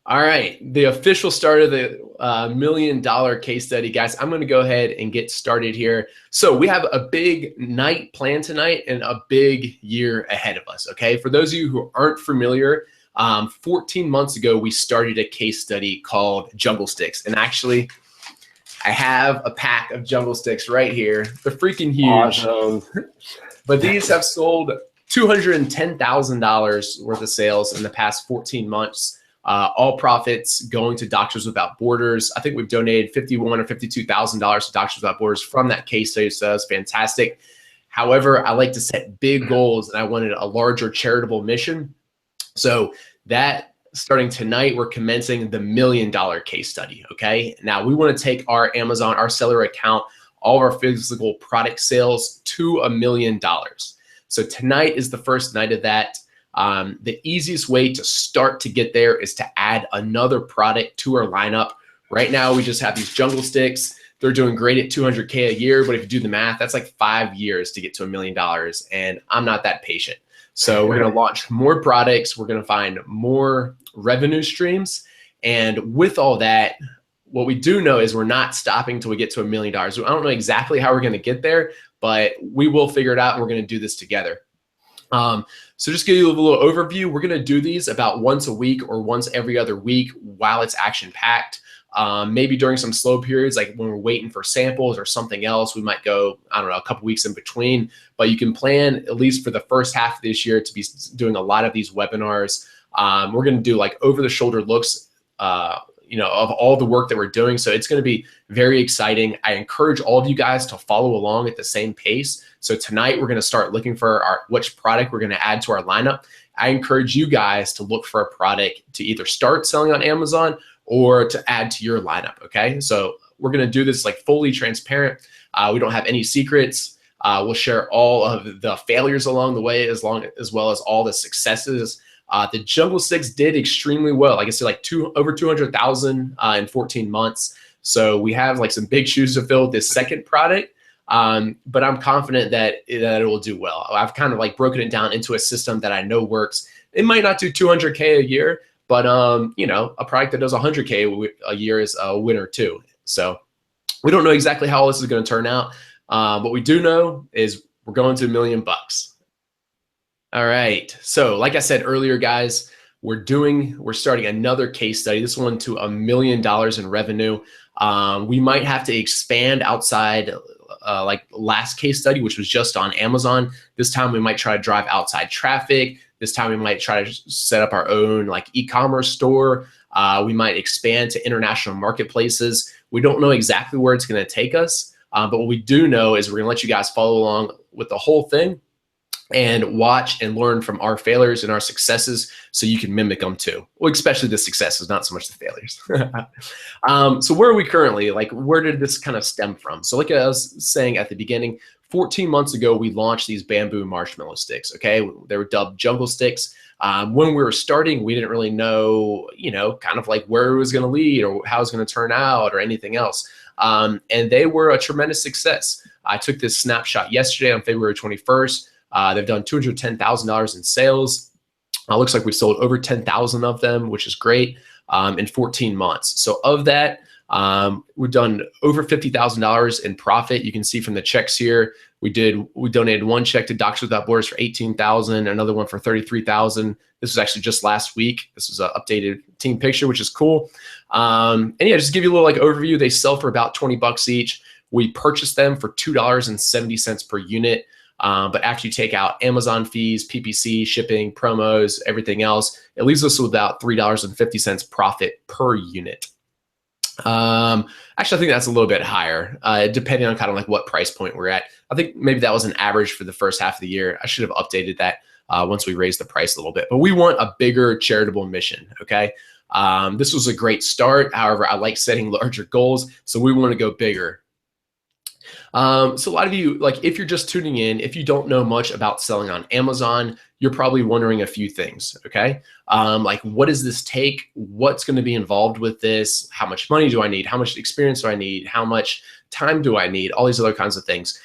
All right, the official start of the $1 million case study, guys. I'm going to go ahead and get started here. So we have a big night planned tonight and a big year ahead of us, okay? For those of you who aren't familiar, 14 months ago, we started a case study called Jungle Sticks. And actually, I have a pack of Jungle Sticks right here. They're freaking huge. Awesome. But these have sold $210,000 worth of sales in the past 14 months. All profits going to Doctors Without Borders. I think we've donated $51,000 or $52,000 to Doctors Without Borders from that case study, so that's fantastic. However, I like to set big goals, and I wanted a larger charitable mission. So that starting tonight, we're commencing the $1 million case study, okay? Now, we want to take our Amazon, our seller account, all of our physical product sales to $1 million. So tonight is the first night of that. The easiest way to start to get there is to add another product to our lineup. Right now, we just have these Jungle Sticks. They're doing great at $200K a year, but if you do the math, that's like 5 years to get to $1 million, and I'm not that patient. So we're going to launch more products. We're going to find more revenue streams. And with all that, what we do know is we're not stopping until we get to $1 million. I don't know exactly how we're going to get there, but we will figure it out, and we're going to do this together. So just give you a little overview. We're going to do these about once a week or once every other week while it's action packed. Maybe during some slow periods, like when we're waiting for samples or something else, we might go, I don't know, a couple weeks in between, but you can plan at least for the first half of this year to be doing a lot of these webinars. We're going to do like over the shoulder looks, of all the work that we're doing. So it's going to be very exciting. I encourage all of you guys to follow along at the same pace. So tonight we're going to start looking for which product we're going to add to our lineup. I encourage you guys to look for a product to either start selling on Amazon or to add to your lineup. Okay. So we're going to do this like fully transparent. We don't have any secrets. We'll share all of the failures along the way as well as all the successes. The Jungle Sticks did extremely well. Like I said, like over 200,000 in 14 months. So we have like some big shoes to fill with this second product. But I'm confident that it will do well. I've kind of like broken it down into a system that I know works. It might not do 200K a year, but a product that does 100K a year is a winner too. So we don't know exactly how all this is going to turn out. What we do know is we're going to $1 million. All right. So like I said earlier, guys, we're starting another case study, this one to $1 million in revenue. We might have to expand outside like last case study, which was just on Amazon. This time we might try to drive outside traffic. This time we might try to set up our own like e-commerce store. We might expand to international marketplaces. We don't know exactly where it's going to take us. But what we do know is we're going to let you guys follow along with the whole thing and watch and learn from our failures and our successes so you can mimic them too. Well, especially the successes, not so much the failures. So where are we currently? Like, where did this kind of stem from? So like I was saying at the beginning, 14 months ago, we launched these bamboo marshmallow sticks, okay? They were dubbed Jungle Sticks. When we were starting, we didn't really know, kind of like where it was gonna lead or how it was gonna turn out or anything else. And they were a tremendous success. I took this snapshot yesterday on February 21st. They've done $210,000 in sales. Looks like we sold over 10,000 of them, which is great, in 14 months. So of that, we've done over $50,000 in profit. You can see from the checks here, we donated one check to Doctors Without Borders for $18,000, another one for $33,000. This was actually just last week. This was an updated team picture, which is cool. And yeah, just to give you a little like overview, they sell for about 20 bucks each. We purchased them for $2.70 per unit. But after you take out Amazon fees, PPC, shipping, promos, everything else, it leaves us with about $3.50 profit per unit. Actually, I think that's a little bit higher, depending on kind of like what price point we're at. I think maybe that was an average for the first half of the year. I should have updated that once we raised the price a little bit. But we want a bigger charitable mission, okay? This was a great start. However, I like setting larger goals, so we want to go bigger. So a lot of you, like if you're just tuning in, if you don't know much about selling on Amazon, you're probably wondering a few things, okay? Like what does this take? What's going to be involved with this? How much money do I need? How much experience do I need? How much time do I need? All these other kinds of things.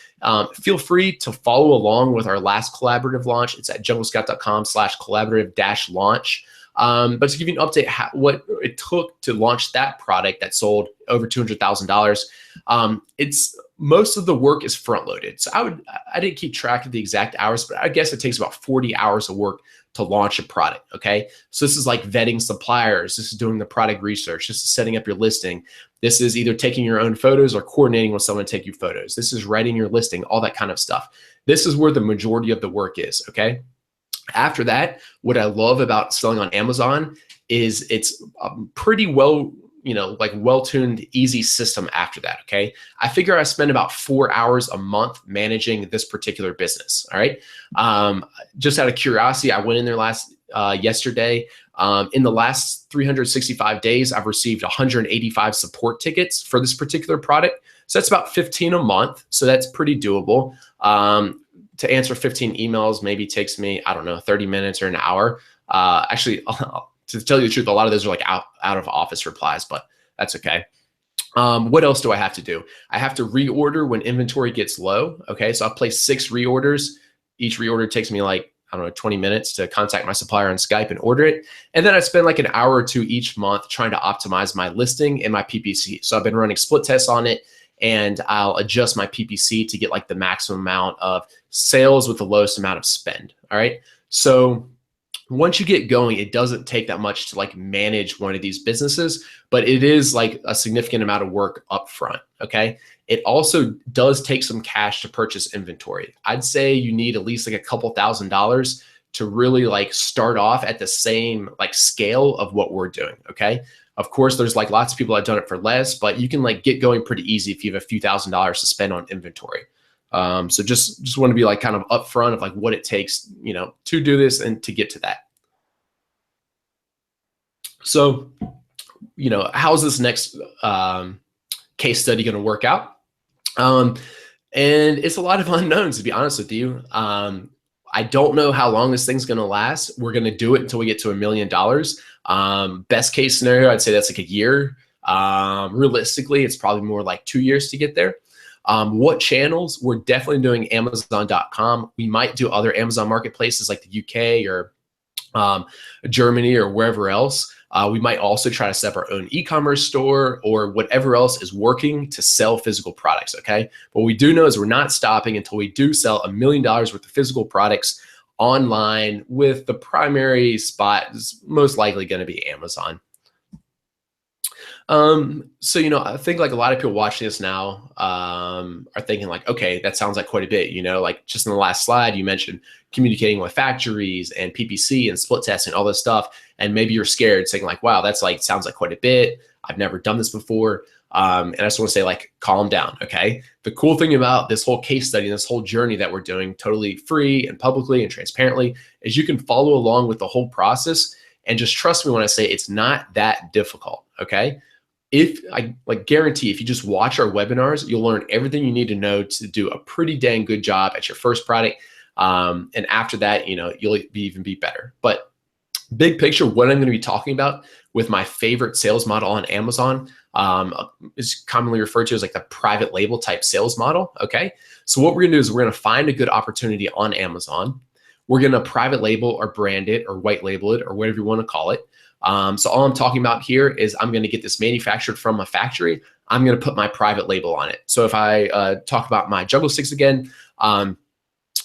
Feel free to follow along with our last collaborative launch. It's at junglescout.com/collaborative-launch. But to give you an update, what it took to launch that product that sold over $200,000, it's most of the work is front loaded. So I didn't keep track of the exact hours, but I guess it takes about 40 hours of work to launch a product. Okay. So this is like vetting suppliers. This is doing the product research. This is setting up your listing. This is either taking your own photos or coordinating with someone to take you photos. This is writing your listing, all that kind of stuff. This is where the majority of the work is. Okay. After that, what I love about selling on Amazon is it's pretty well, like well-tuned, easy system after that. Okay. I figure I spend about 4 hours a month managing this particular business. All right. Just out of curiosity, I went in there yesterday. In the last 365 days, I've received 185 support tickets for this particular product. So that's about 15 a month. So that's pretty doable. To answer 15 emails maybe takes me, I don't know, 30 minutes or an hour. Actually, to tell you the truth, a lot of those are like out of office replies, but that's okay. What else do I have to do? I have to reorder when inventory gets low. Okay, so I've placed 6 reorders. Each reorder takes me like, I don't know, 20 minutes to contact my supplier on Skype and order it. And then I spend like an hour or two each month trying to optimize my listing and my PPC. So I've been running split tests on it, and I'll adjust my PPC to get like the maximum amount of sales with the lowest amount of spend. All right. So once you get going, it doesn't take that much to like manage one of these businesses, but it is like a significant amount of work up front. Okay. It also does take some cash to purchase inventory. I'd say you need at least like a couple $1,000s to really like start off at the same like scale of what we're doing. Okay. Of course, there's like lots of people that have done it for less, but you can like get going pretty easy if you have a few $1,000s to spend on inventory. So just want to be like kind of upfront of like what it takes, to do this and to get to that. So, how's this next case study going to work out? And it's a lot of unknowns, to be honest with you. I don't know how long this thing's going to last. We're going to do it until we get to $1 million. Best case scenario, I'd say that's like a year. Realistically, it's probably more like 2 years to get there. What channels? We're definitely doing Amazon.com. We might do other Amazon marketplaces like the UK or Germany or wherever else. We might also try to set up our own e-commerce store or whatever else is working to sell physical products. Okay. But what we do know is we're not stopping until we do sell $1 million worth of physical products online, with the primary spot is most likely going to be Amazon. So, I think like a lot of people watching this now are thinking like, okay, that sounds like quite a bit, like just in the last slide, you mentioned communicating with factories and PPC and split testing, all this stuff. And maybe you're scared saying like, wow, that's like, sounds like quite a bit. I've never done this before. And I just want to say like, calm down. Okay. The cool thing about this whole case study and this whole journey that we're doing totally free and publicly and transparently is you can follow along with the whole process, and just trust me when I say it's not that difficult. Okay. If I like guarantee, if you just watch our webinars, you'll learn everything you need to know to do a pretty dang good job at your first product. And after that, you'll even be better. But big picture, what I'm going to be talking about with my favorite sales model on Amazon is commonly referred to as like the private label type sales model. Okay. So what we're going to do is we're going to find a good opportunity on Amazon. We're going to private label or brand it or white label it or whatever you want to call it. So all I'm talking about here is I'm going to get this manufactured from a factory. I'm going to put my private label on it. So if I talk about my jungle sticks again,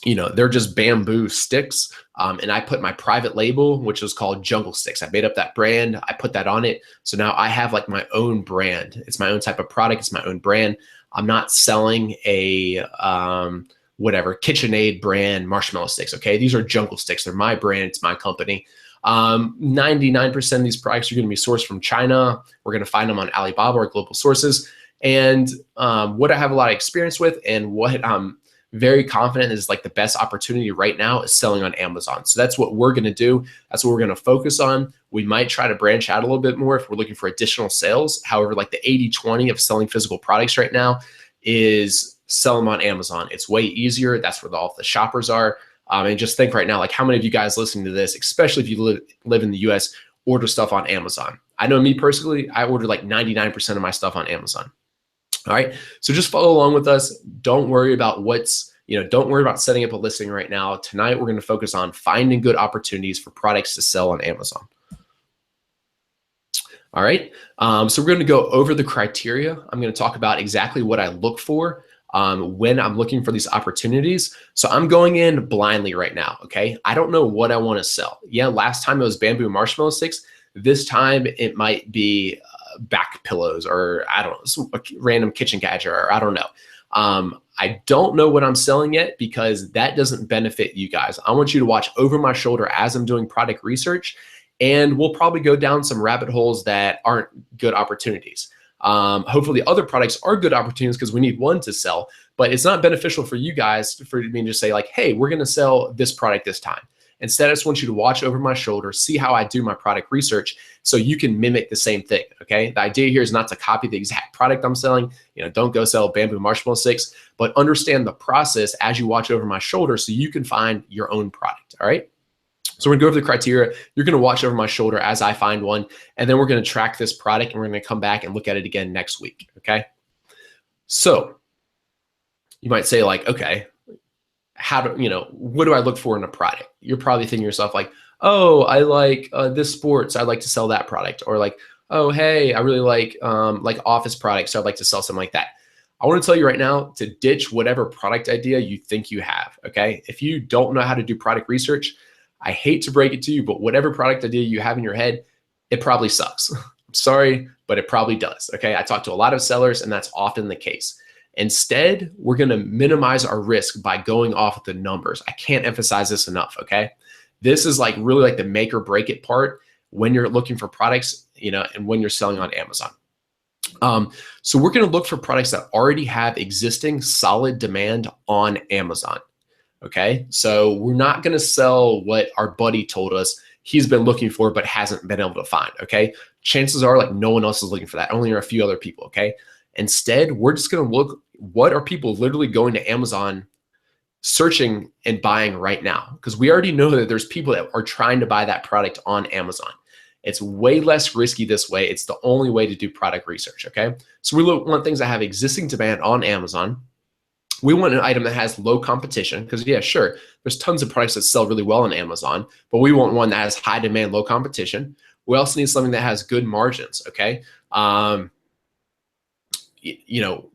they're just bamboo sticks. And I put my private label, which is called Jungle Sticks. I made up that brand. I put that on it. So now I have like my own brand. It's my own type of product. It's my own brand. I'm not selling a whatever KitchenAid brand marshmallow sticks. Okay. These are Jungle Sticks. They're my brand. It's my company. 99% of these products are going to be sourced from China. We're going to find them on Alibaba or global sources. And what I have a lot of experience with and what I'm very confident is like the best opportunity right now is selling on Amazon. So that's what we're going to do. That's what we're going to focus on. We might try to branch out a little bit more if we're looking for additional sales. However, like the 80-20 of selling physical products right now is sell them on Amazon. It's way easier. That's where all the shoppers are. And just think right now, like how many of you guys listening to this, especially if you live in the US, order stuff on Amazon? I know me personally, I order like 99% of my stuff on Amazon. All right. So just follow along with us. Don't worry about don't worry about setting up a listing right now. Tonight, we're going to focus on finding good opportunities for products to sell on Amazon. All right. So we're going to go over the criteria. I'm going to talk about exactly what I look for when I'm looking for these opportunities. So I'm going in blindly right now. Okay. I don't know what I want to sell. Yeah. Last time it was bamboo marshmallow sticks. This time it might be back pillows, or I don't know, some random kitchen gadget, or I don't know. I don't know what I'm selling yet because that doesn't benefit you guys. I want you to watch over my shoulder as I'm doing product research, and we'll probably go down some rabbit holes that aren't good opportunities. Hopefully other products are good opportunities because we need one to sell, but it's not beneficial for you guys for me to say like, hey, we're going to sell this product this time. Instead, I just want you to watch over my shoulder, see how I do my product research so you can mimic the same thing, okay? The idea here is not to copy the exact product I'm selling. Don't go sell bamboo marshmallow sticks, but understand the process as you watch over my shoulder so you can find your own product, all right? So we're gonna go over the criteria. You're gonna watch over my shoulder as I find one, and then we're gonna track this product and we're gonna come back and look at it again next week, okay? So you might say like, okay, what do I look for in a product? You're probably thinking to yourself like, oh, I like this sports, I'd like to sell that product. Or like, oh, hey, I really like office products, so I'd like to sell something like that. I want to tell you right now to ditch whatever product idea you think you have, okay? If you don't know how to do product research, I hate to break it to you, but whatever product idea you have in your head, it probably sucks. I'm sorry, but it probably does, okay? I talk to a lot of sellers, and that's often the case. Instead, we're going to minimize our risk by going off of the numbers. I can't emphasize this enough, okay? This is like really like the make or break it part when you're looking for products, and when you're selling on Amazon. So we're going to look for products that already have existing solid demand on Amazon, okay? So we're not going to sell what our buddy told us he's been looking for but hasn't been able to find, okay? Chances are like no one else is looking for that, only a few other people, okay? Instead, we're just going to look, what are people literally going to Amazon searching and buying right now? Because we already know that there's people that are trying to buy that product on Amazon. It's way less risky this way. It's the only way to do product research, okay? So we want things that have existing demand on Amazon. We want an item that has low competition because, yeah, sure, there's tons of products that sell really well on Amazon, but we want one that has high demand, low competition. We also need something that has good margins, okay?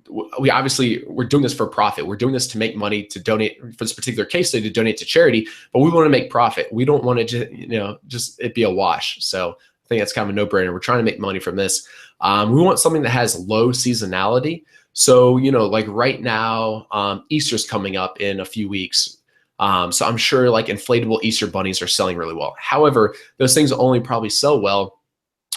We're doing this for profit. We're doing this to make money, to donate for this particular case study, to donate to charity, but we want to make profit. We don't want to just it be a wash. So I think that's kind of a no-brainer. We're trying to make money from this. We want something that has low seasonality. So, like right now, Easter's coming up in a few weeks. So I'm sure like inflatable Easter bunnies are selling really well. However, those things only probably sell well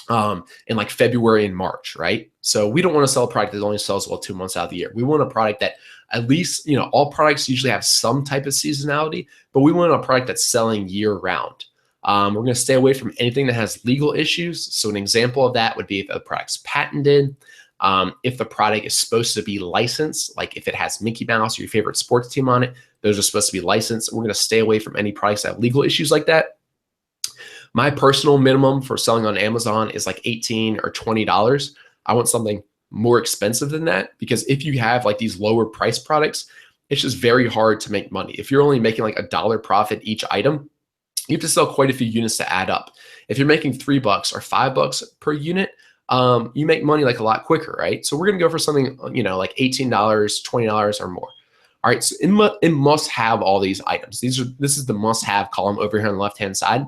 in like February and March, right? So we don't want to sell a product that only sells well 2 months out of the year. We want a product that at least, all products usually have some type of seasonality, but we want a product that's selling year round. We're going to stay away from anything that has legal issues. So an example of that would be if the product's patented, if the product is supposed to be licensed, like if it has Mickey Mouse or your favorite sports team on it, those are supposed to be licensed. We're going to stay away from any products that have legal issues like that. My personal minimum for selling on Amazon is like $18 or $20. I want something more expensive than that because if you have like these lower price products, it's just very hard to make money. If you're only making like $1 profit each item, you have to sell quite a few units to add up. If you're making $3 or $5 per unit, you make money like a lot quicker, right? So we're gonna go for something, like $18, $20 or more. All right, so it must have all these items. This is the must have column over here on the left-hand side.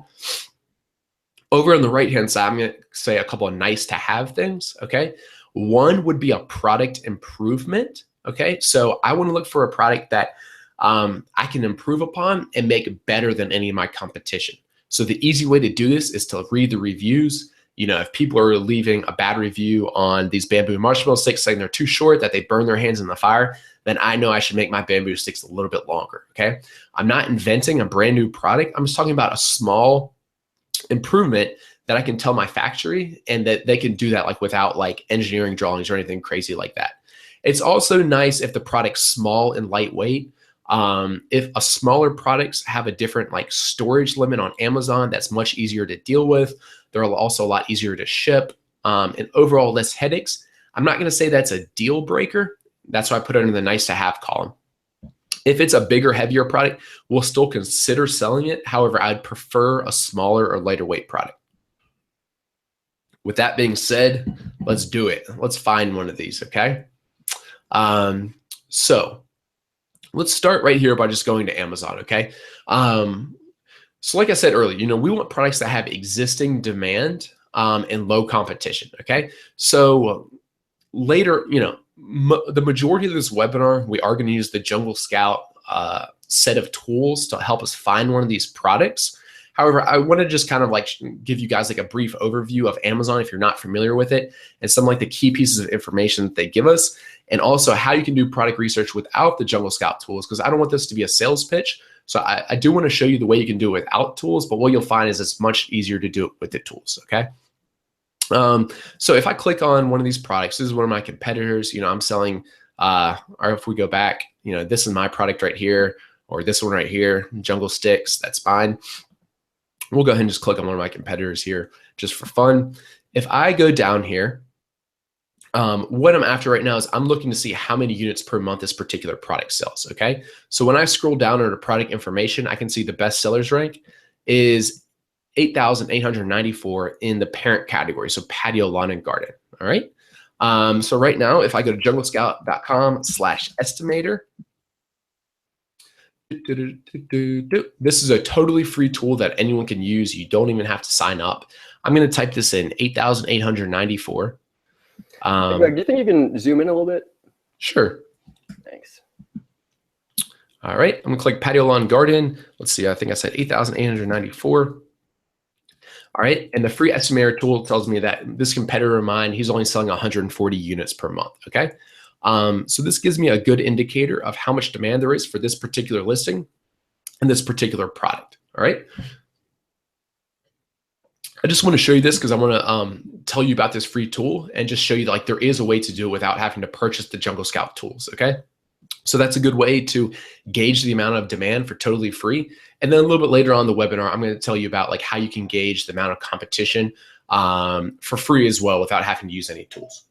Over on the right-hand side, I'm going to say a couple of nice to have things, okay? One would be a product improvement, okay? So I want to look for a product that I can improve upon and make better than any of my competition. So the easy way to do this is to read the reviews. If people are leaving a bad review on these bamboo marshmallow sticks saying they're too short, that they burn their hands in the fire, then I know I should make my bamboo sticks a little bit longer, okay? I'm not inventing a brand new product. I'm just talking about a small improvement that I can tell my factory and that they can do that like without like engineering drawings or anything crazy like that. It's also nice if the product's small and lightweight. If a smaller products have a different like storage limit on Amazon, that's much easier to deal with. They're also a lot easier to ship and overall less headaches. I'm not going to say that's a deal breaker. That's why I put it in the nice to have column. If it's a bigger, heavier product, we'll still consider selling it. However, I'd prefer a smaller or lighter weight product. with that being said, let's do it. Let's find one of these, okay? So let's start right here by just going to Amazon, okay? So like I said earlier, we want products that have existing demand and low competition, okay? So later, the majority of this webinar, we are going to use the Jungle Scout set of tools to help us find one of these products. However, I want to just kind of like give you guys like a brief overview of Amazon if you're not familiar with it, and some like the key pieces of information that they give us, and also how you can do product research without the Jungle Scout tools, because I don't want this to be a sales pitch. So I do want to show you the way you can do it without tools, but what you'll find is it's much easier to do it with the tools, okay? So if I click on one of these products, this is one of my competitors, I'm selling, or if we go back, this is my product right here, or this one right here, Jungle Sticks, that's fine. We'll go ahead and just click on one of my competitors here just for fun. If I go down here, what I'm after right now is I'm looking to see how many units per month this particular product sells, okay? So when I scroll down under product information, I can see the best sellers rank is 8,894 in the parent category, so patio, lawn, and garden, all right? So right now, if I go to junglescout.com/estimator, this is a totally free tool that anyone can use. You don't even have to sign up. I'm going to type this in, 8,894. Hey Greg, do you think you can zoom in a little bit? Sure. Thanks. All right, I'm gonna click patio, lawn, garden. Let's see, I think I said 8,894. All right, and the free estimator tool tells me that this competitor of mine, he's only selling 140 units per month, okay? So this gives me a good indicator of how much demand there is for this particular listing and this particular product, all right? I just want to show you this because I want to tell you about this free tool and just show you like there is a way to do it without having to purchase the Jungle Scout tools, okay? So that's a good way to gauge the amount of demand for totally free. And then a little bit later on in the webinar, I'm going to tell you about like how you can gauge the amount of competition for free as well without having to use any tools.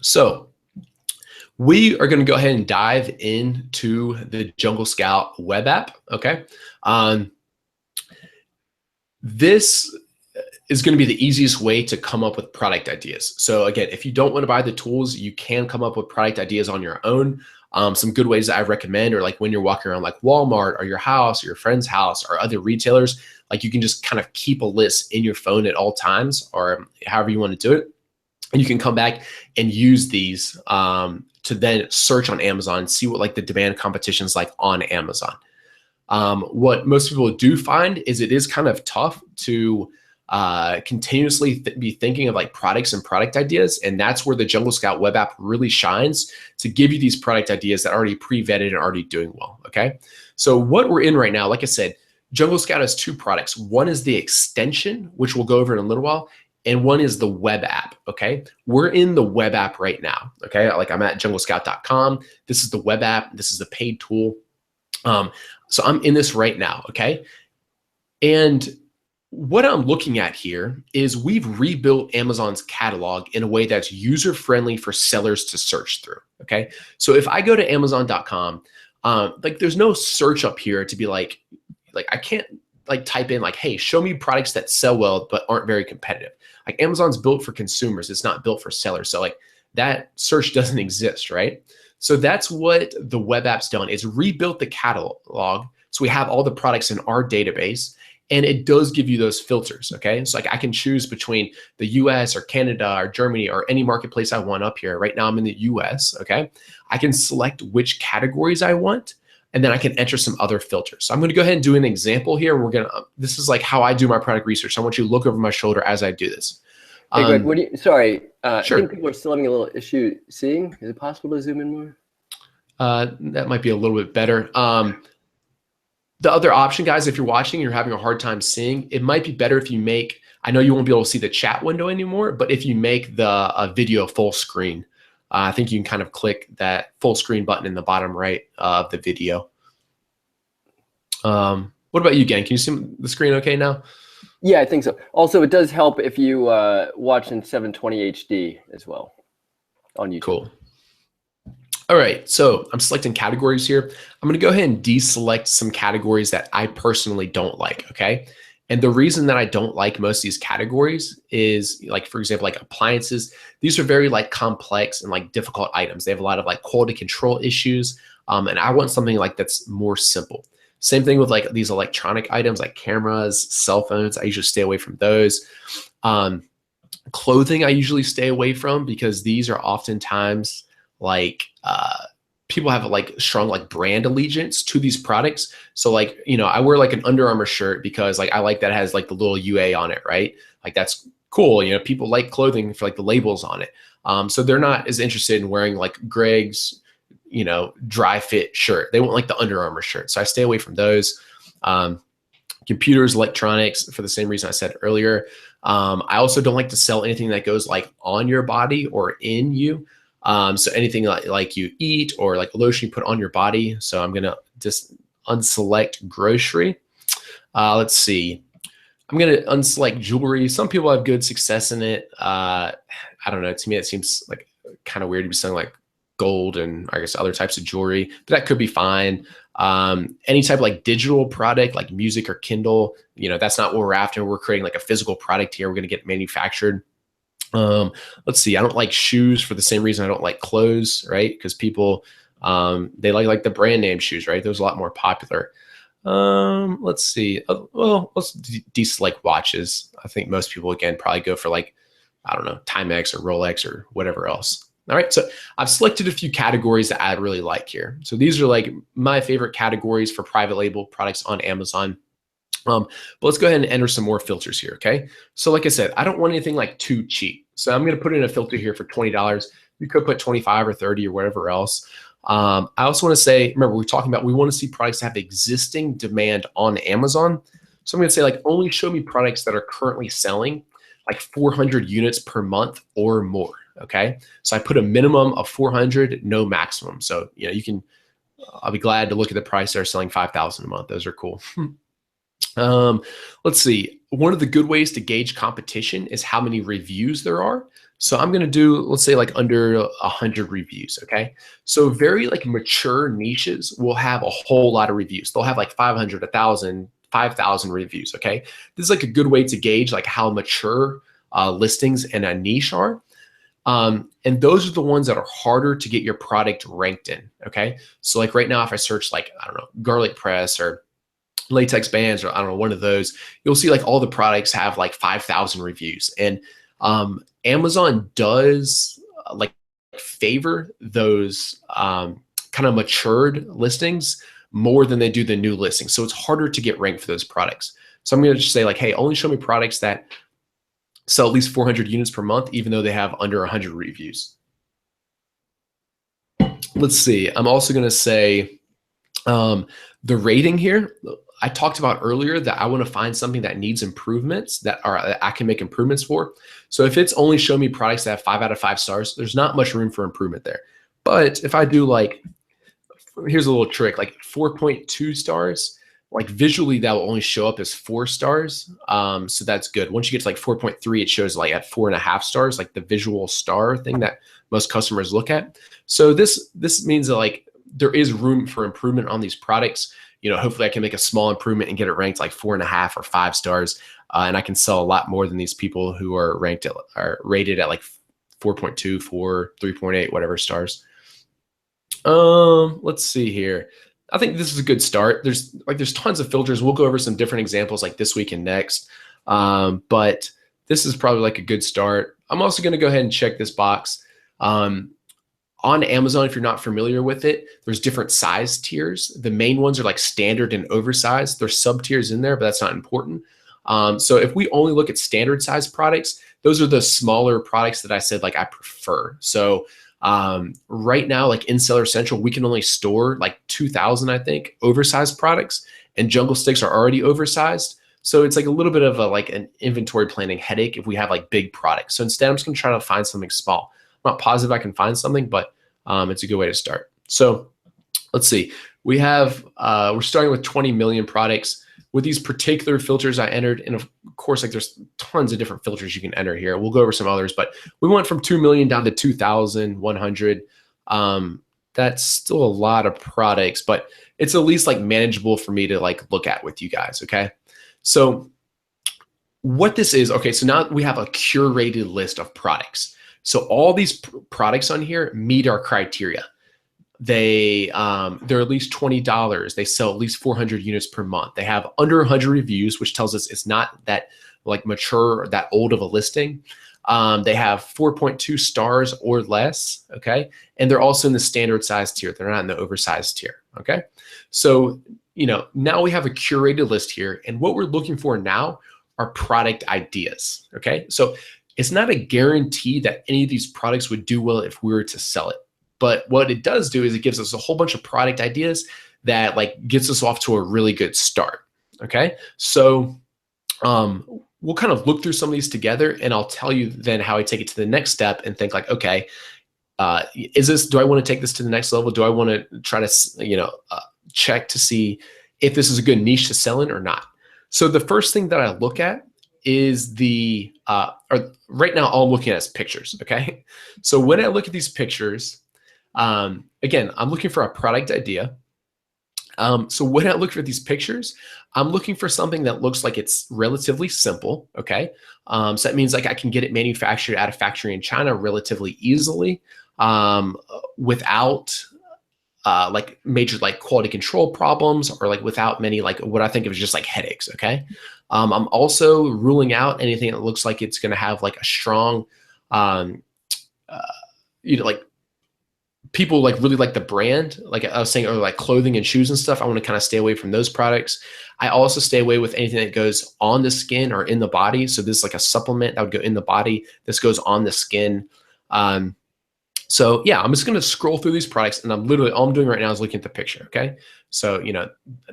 So we are going to go ahead and dive into the Jungle Scout web app, okay? This is going to be the easiest way to come up with product ideas. So again, if you don't want to buy the tools, you can come up with product ideas on your own. Some good ways that I recommend are like when you're walking around like Walmart or your house or your friend's house or other retailers, like you can just kind of keep a list in your phone at all times or however you want to do it. And you can come back and use these to then search on Amazon and see what like the demand competition is like on Amazon. What most people do find is it is kind of tough to continuously be thinking of like products and product ideas. And that's where the Jungle Scout web app really shines to give you these product ideas that are already pre-vetted and already doing well, okay? So what we're in right now, like I said, Jungle Scout has two products. One is the extension, which we'll go over in a little while, and one is the web app, okay? We're in the web app right now, okay? Like I'm at junglescout.com. This is the web app. This is the paid tool. So I'm in this right now, okay? And what I'm looking at here is we've rebuilt Amazon's catalog in a way that's user-friendly for sellers to search through, okay? So if I go to amazon.com, like there's no search up here to be like I can't like type in like, hey, show me products that sell well but aren't very competitive. Like Amazon's built for consumers, it's not built for sellers. So like that search doesn't exist, right? So that's what the web app's done. It's rebuilt the catalog. So we have all the products in our database and it does give you those filters, okay? So like I can choose between the US or Canada or Germany or any marketplace I want up here. Right now I'm in the US, okay? I can select which categories I want and then I can enter some other filters. So I'm gonna go ahead and do an example here. This is like how I do my product research. I want you to look over my shoulder as I do this. Hey Greg, sorry, sure. I think people are still having a little issue seeing. Is it possible to zoom in more? That might be a little bit better. The other option, guys, if you're watching and you're having a hard time seeing, it might be better if you make, I know you won't be able to see the chat window anymore, but if you make the video full screen, I think you can kind of click that full screen button in the bottom right of the video. What about you, Gang? Can you see the screen okay now? Yeah, I think so. Also, it does help if you watch in 720 HD as well on YouTube. Cool. All right, so I'm selecting categories here. I'm gonna go ahead and deselect some categories that I personally don't like, okay? And the reason that I don't like most of these categories is like, for example, like appliances, these are very like complex and like difficult items. They have a lot of like quality control issues. And I want something like that's more simple. Same thing with like these electronic items like cameras, cell phones. I usually stay away from those. Clothing I usually stay away from because these are oftentimes like people have like strong like brand allegiance to these products. So like, you know, I wear like an Under Armour shirt because like I like that it has like the little UA on it, right? Like that's cool. You know, people like clothing for like the labels on it. So they're not as interested in wearing like Greg's, you know, dry fit shirt. They want like the Under Armour shirt. So I stay away from those. Computers, electronics, for the same reason I said earlier. I also don't like to sell anything that goes like on your body or in you. So anything like you eat or like a lotion you put on your body. So I'm going to just unselect grocery. Let's see. I'm going to unselect jewelry. Some people have good success in it. I don't know. To me, it seems like kind of weird to be selling like gold and I guess other types of jewelry, but that could be fine. Any type of like digital product like music or Kindle, you know, that's not what we're after. We're creating like a physical product here. We're going to get manufactured. Let's see. I don't like shoes for the same reason I don't like clothes, right? Because people, they like the brand name shoes, right? Those are a lot more popular. Let's see. Well, let's deselect watches. I think most people, again, probably go for like, I don't know, Timex or Rolex or whatever else. All right, so I've selected a few categories that I really like here. So these are like my favorite categories for private label products on Amazon. But let's go ahead and enter some more filters here, okay? So like I said, I don't want anything like too cheap. So I'm gonna put in a filter here for $20. You could put 25 or 30 or whatever else. I also wanna say, remember we're talking about, we wanna see products that have existing demand on Amazon. So I'm gonna say like only show me products that are currently selling like 400 units per month or more. Okay, so I put a minimum of 400, no maximum. So you know, you can. I'll be glad to look at the price. They're selling 5,000 a month. Those are cool. Let's see. One of the good ways to gauge competition is how many reviews there are. So I'm gonna do, let's say like under 100 reviews. Okay, so very like mature niches will have a whole lot of reviews. They'll have like 500, 1,000, 5,000 reviews. Okay, this is like a good way to gauge like how mature listings in a niche are. And those are the ones that are harder to get your product ranked in. Okay. So like right now, if I search like, I don't know, garlic press or latex bands, or I don't know, one of those, you'll see like all the products have like 5,000 reviews. And Amazon does like favor those kind of matured listings more than they do the new listings. So it's harder to get ranked for those products. So I'm going to just say like, hey, only show me products that sell at least 400 units per month, even though they have under 100 reviews. Let's see. I'm also going to say the rating here. I talked about earlier that I want to find something that needs improvements that I can make improvements for. So if it's only show me products that have 5 out of 5 stars, there's not much room for improvement there. But if I do like, here's a little trick, like 4.2 stars, like visually that will only show up as 4 stars. So that's good. Once you get to like 4.3, it shows like at 4.5 stars, like the visual star thing that most customers look at. So this means that like there is room for improvement on these products. You know, hopefully I can make a small improvement and get it ranked like 4.5 or 5 stars. And I can sell a lot more than these people who are ranked at, are rated at like 4.2, 4, 3.8, whatever stars. Let's see here. I think this is a good start. There's tons of filters. We'll go over some different examples like this week and next. But this is probably like a good start. I'm also going to go ahead and check this box. On Amazon, if you're not familiar with it, there's different size tiers. The main ones are like standard and oversized. There's sub tiers in there, but that's not important. So if we only look at standard size products, those are the smaller products that I said like I prefer. So right now, like in Seller Central, we can only store like 2,000, I think, oversized products, and Jungle Sticks are already oversized. So it's like a little bit of a like an inventory planning headache if we have like big products. So instead, I'm just gonna try to find something small. I'm not positive I can find something, but it's a good way to start. So let's see. We have we're starting with 20 million products. With these particular filters I entered, and of course, like there's tons of different filters you can enter here. We'll go over some others, but we went from 2 million down to 2,100. That's still a lot of products, but it's at least like manageable for me to like look at with you guys. Okay. So what this is, okay, so now we have a curated list of products. So all these products on here meet our criteria. They're at least $20. They sell at least 400 units per month. They have under 100 reviews, which tells us it's not that like mature or that old of a listing. They have 4.2 stars or less, okay? And they're also in the standard size tier. They're not in the oversized tier, okay? So, now we have a curated list here, and what we're looking for now are product ideas, okay? So it's not a guarantee that any of these products would do well if we were to sell it. But what it does do is it gives us a whole bunch of product ideas that like gets us off to a really good start, okay? So we'll kind of look through some of these together, and I'll tell you then how I take it to the next step and think like, okay, do I want to take this to the next level? Do I want to try to, check to see if this is a good niche to sell in or not? So the first thing that I look at is right now all I'm looking at is pictures, okay? So when I look at these pictures, again, I'm looking for a product idea. So when I look for these pictures, I'm looking for something that looks like it's relatively simple, okay? So that means like I can get it manufactured at a factory in China relatively easily without like major like quality control problems or like without many like what I think of as just like headaches, okay? I'm also ruling out anything that looks like it's gonna have like a strong, like people like really like the brand, like I was saying, or like clothing and shoes and stuff. I want to kind of stay away from those products. I also stay away with anything that goes on the skin or in the body. So this is like a supplement that would go in the body. This goes on the skin. So yeah, I'm just going to scroll through these products, and all I'm doing right now is looking at the picture. Okay. So,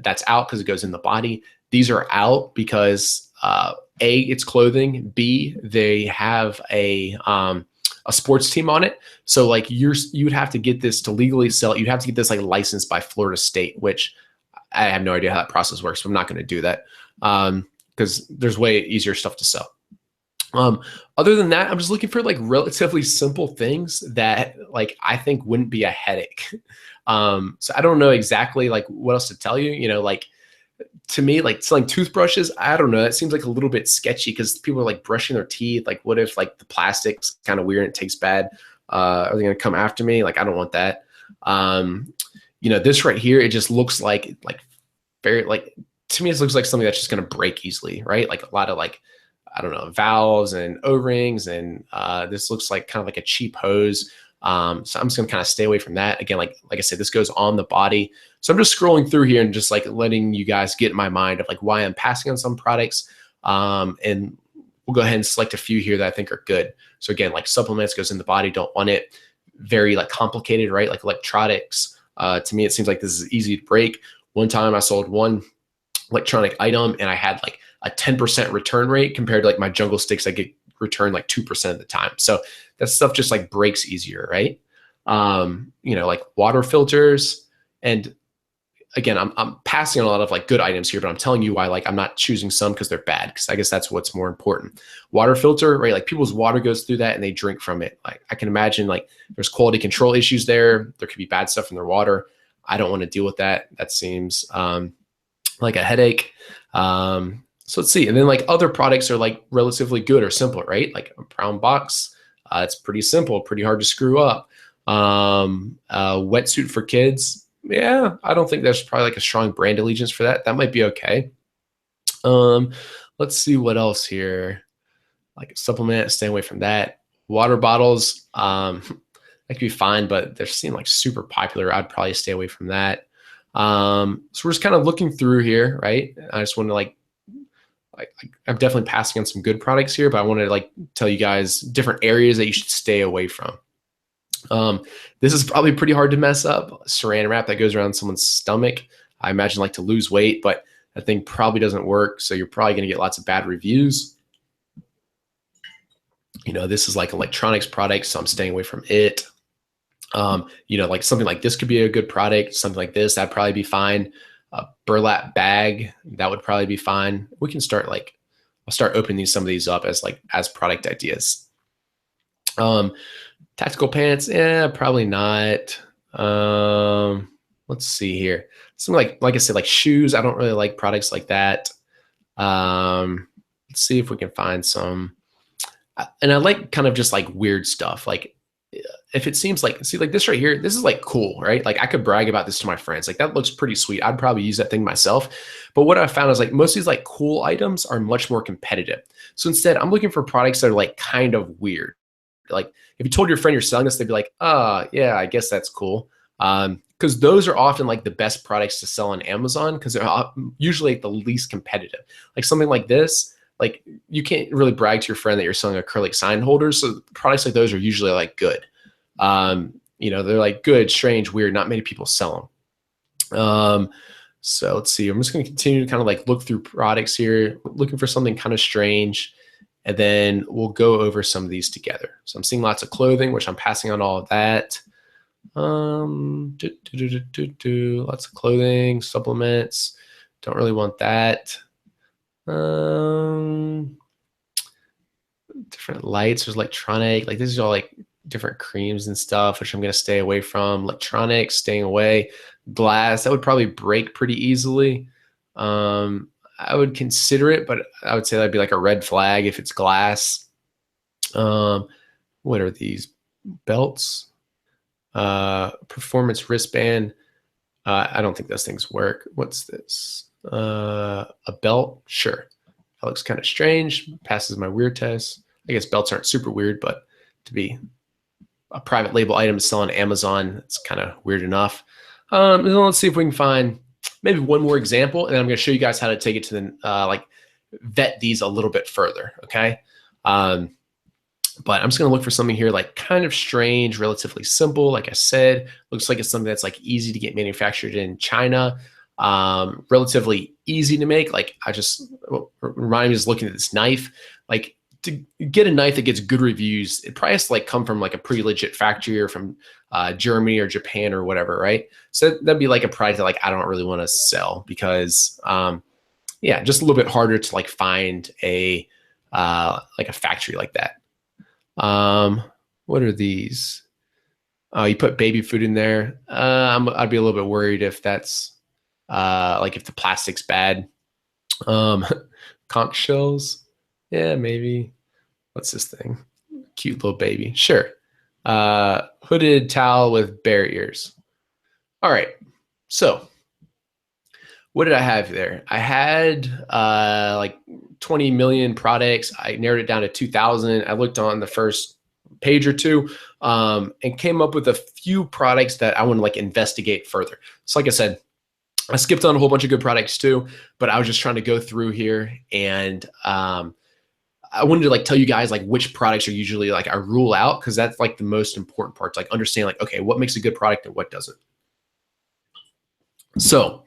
that's out because it goes in the body. These are out because A, it's clothing. B, they have a sports team on it. So like you would have to get this to legally sell. You'd have to get this like licensed by Florida State, which I have no idea how that process works. So I'm not going to do that because there's way easier stuff to sell. Other than that, I'm just looking for like relatively simple things that like I think wouldn't be a headache. So I don't know exactly like what else to tell you. Like to me, like selling toothbrushes, I don't know. That seems like a little bit sketchy because people are like brushing their teeth. Like, what if like the plastic's kind of weird and it tastes bad? Are they gonna come after me? Like, I don't want that. This right here, it just looks like very like to me, it looks like something that's just gonna break easily, right? Like a lot of like, I don't know, valves and O-rings, and this looks like kind of like a cheap hose. So I'm just gonna kind of stay away from that. Again, like I said, this goes on the body. So I'm just scrolling through here and just like letting you guys get in my mind of like why I'm passing on some products. And we'll go ahead and select a few here that I think are good. So again, like supplements goes in the body, don't want it. Very like complicated, right? Like electronics. To me, it seems like this is easy to break. One time I sold one electronic item and I had like a 10% return rate compared to like my jungle sticks. I get returned like 2% of the time. So that stuff just like breaks easier, right? Like water filters. And again, I'm passing on a lot of like good items here, but I'm telling you why like I'm not choosing some because they're bad, because I guess that's what's more important. Water filter, right? Like people's water goes through that and they drink from it. Like I can imagine like there's quality control issues there. There could be bad stuff in their water. I don't want to deal with that. That seems like a headache. So let's see. And then like other products are like relatively good or simple, right? Like a brown box, it's pretty simple, pretty hard to screw up. Wetsuit for kids. Yeah, I don't think there's probably like a strong brand allegiance for that. That might be okay. Let's see what else here. Like a supplement, stay away from that. Water bottles, that could be fine, but they're seem like super popular. I'd probably stay away from that. So we're just kind of looking through here, right? I just want to like I'm definitely passing on some good products here, but I wanted to like tell you guys different areas that you should stay away from. This is probably pretty hard to mess up. Saran wrap that goes around someone's stomach. I imagine like to lose weight, but that thing probably doesn't work. So you're probably going to get lots of bad reviews. This is like electronics products, so I'm staying away from it. Like something like this could be a good product. Something like this, that'd probably be fine. A burlap bag, that would probably be fine. We can start I'll start opening some of these up as product ideas. Tactical pants, probably not. Let's see here. Something like I said, like shoes. I don't really like products like that. let's see if we can find some. And I like kind of just like weird stuff. Like if it seems like, see, like this right here, this is like cool, right? Like I could brag about this to my friends. Like that looks pretty sweet. I'd probably use that thing myself. But what I found is like most of these like cool items are much more competitive. So instead, I'm looking for products that are like kind of weird. Like if you told your friend you're selling this, they'd be like, yeah, I guess that's cool. Because those are often like the best products to sell on Amazon because they're usually like the least competitive. Like something like this, like you can't really brag to your friend that you're selling acrylic sign holders. So products like those are usually like good. They're like good, strange, weird. Not many people sell them. So let's see. I'm just going to continue to kind of like look through products here, looking for something kind of strange. And then we'll go over some of these together. So I'm seeing lots of clothing, which I'm passing on all of that. Lots of clothing, supplements. Don't really want that. Different lights. There's electronic. Like this is all like different creams and stuff, which I'm going to stay away from. Electronics, staying away. Glass, that would probably break pretty easily. I would consider it, but I would say that'd be like a red flag if it's glass. What are these? Belts? Performance wristband. I don't think those things work. What's this? A belt? Sure. That looks kind of strange. Passes my weird test. I guess belts aren't super weird, but to be a private label item to sell on Amazon, it's kind of weird enough. Let's see if we can find maybe one more example, and then I'm going to show you guys how to take it to the vet these a little bit further. Okay. But I'm just going to look for something here like kind of strange, relatively simple. Like I said, looks like it's something that's like easy to get manufactured in China, relatively easy to make. Like remind me is looking at this knife. Like to get a knife that gets good reviews, it probably has to like come from like a pretty legit factory or from Germany or Japan or whatever, right? So that'd be like a product that like I don't really want to sell because just a little bit harder to like find a like a factory like that. What are these? Oh, you put baby food in there. I'd be a little bit worried if that's like if the plastic's bad. Conch shells. Yeah, maybe. What's this thing? Cute little baby. Sure. Hooded towel with bear ears. All right. So what did I have there? I had like 20 million products. I narrowed it down to 2,000. I looked on the first page or two and came up with a few products that I want to like investigate further. So like I said, I skipped on a whole bunch of good products too, but I was just trying to go through here and I wanted to like tell you guys like which products are usually like I rule out because that's like the most important part to like understand like, okay, what makes a good product and what doesn't. So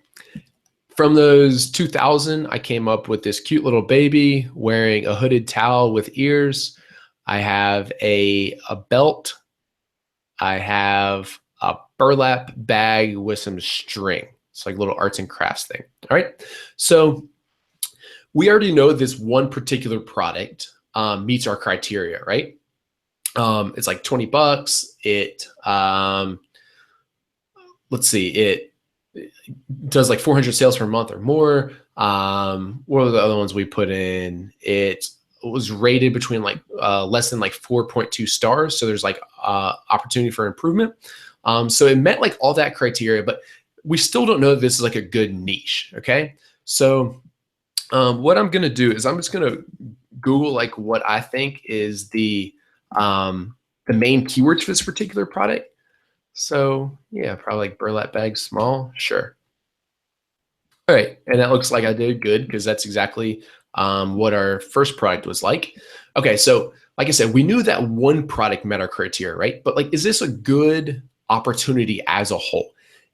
from those 2,000, I came up with this cute little baby wearing a hooded towel with ears. I have a belt. I have a burlap bag with some string. It's like a little arts and crafts thing. All right. So we already know this one particular product meets our criteria, right? It's like $20. It, let's see, it does like 400 sales per month or more. What are the other ones we put in? It was rated between like less than like 4.2 stars. So there's like opportunity for improvement. So it met like all that criteria, but we still don't know if this is like a good niche. Okay. So what I'm going to do is I'm just going to Google like what I think is the main keywords for this particular product. So yeah, probably like burlap bag, small, sure. All right, and that looks like I did good because that's exactly what our first product was like. Okay, so like I said, we knew that one product met our criteria, right? But like, is this a good opportunity as a whole?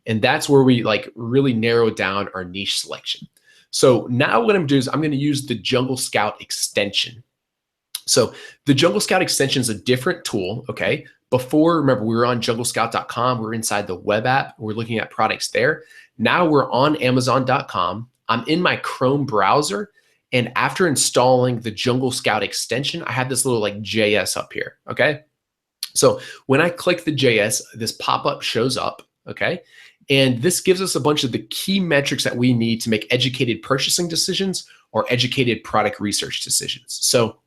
And that's where we like really narrow down our niche selection. So now what I'm doing is I'm going to use the Jungle Scout extension. So the Jungle Scout extension is a different tool, okay? Before, remember, we were on junglescout.com. We're inside the web app. We're looking at products there. Now we're on amazon.com. I'm in my Chrome browser. And after installing the Jungle Scout extension, I have this little like JS up here, okay? So when I click the JS, this pop-up shows up, okay? And this gives us a bunch of the key metrics that we need to make educated purchasing decisions or educated product research decisions. So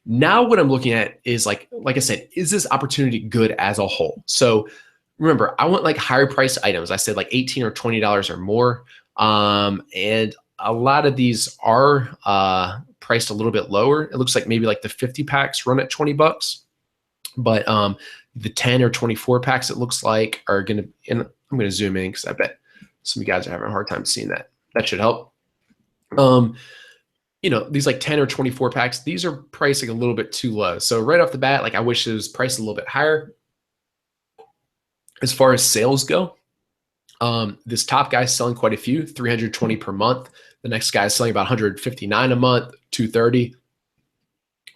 now what I'm looking at is like I said, is this opportunity good as a whole? So remember, I want like higher price items. I said like $18 or $20 or more. And a lot of these are priced a little bit lower. It looks like maybe like the 50 packs run at 20 bucks, but the 10 or 24 packs, it looks like are going to, and I'm going to zoom in because I bet some of you guys are having a hard time seeing that. That should help. You know, these like 10 or 24 packs, these are pricing a little bit too low. So right off the bat, like I wish it was priced a little bit higher. As far as sales go, this top guy's selling quite a few, 320 per month. The next guy's selling about 159 a month, 230.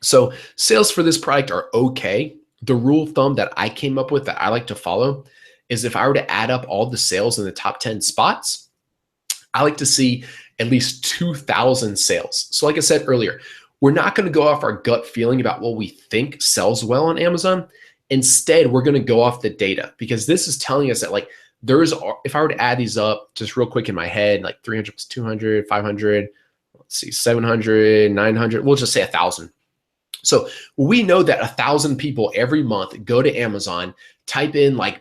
So sales for this product are okay. The rule of thumb that I came up with that I like to follow is if I were to add up all the sales in the top 10 spots, I like to see at least 2,000 sales. So like I said earlier, we're not going to go off our gut feeling about what we think sells well on Amazon. Instead, we're going to go off the data, because this is telling us that like if I were to add these up just real quick in my head, like 300 plus 200, 500, let's see, 700, 900, we'll just say 1,000. So we know that 1,000 people every month go to Amazon, type in like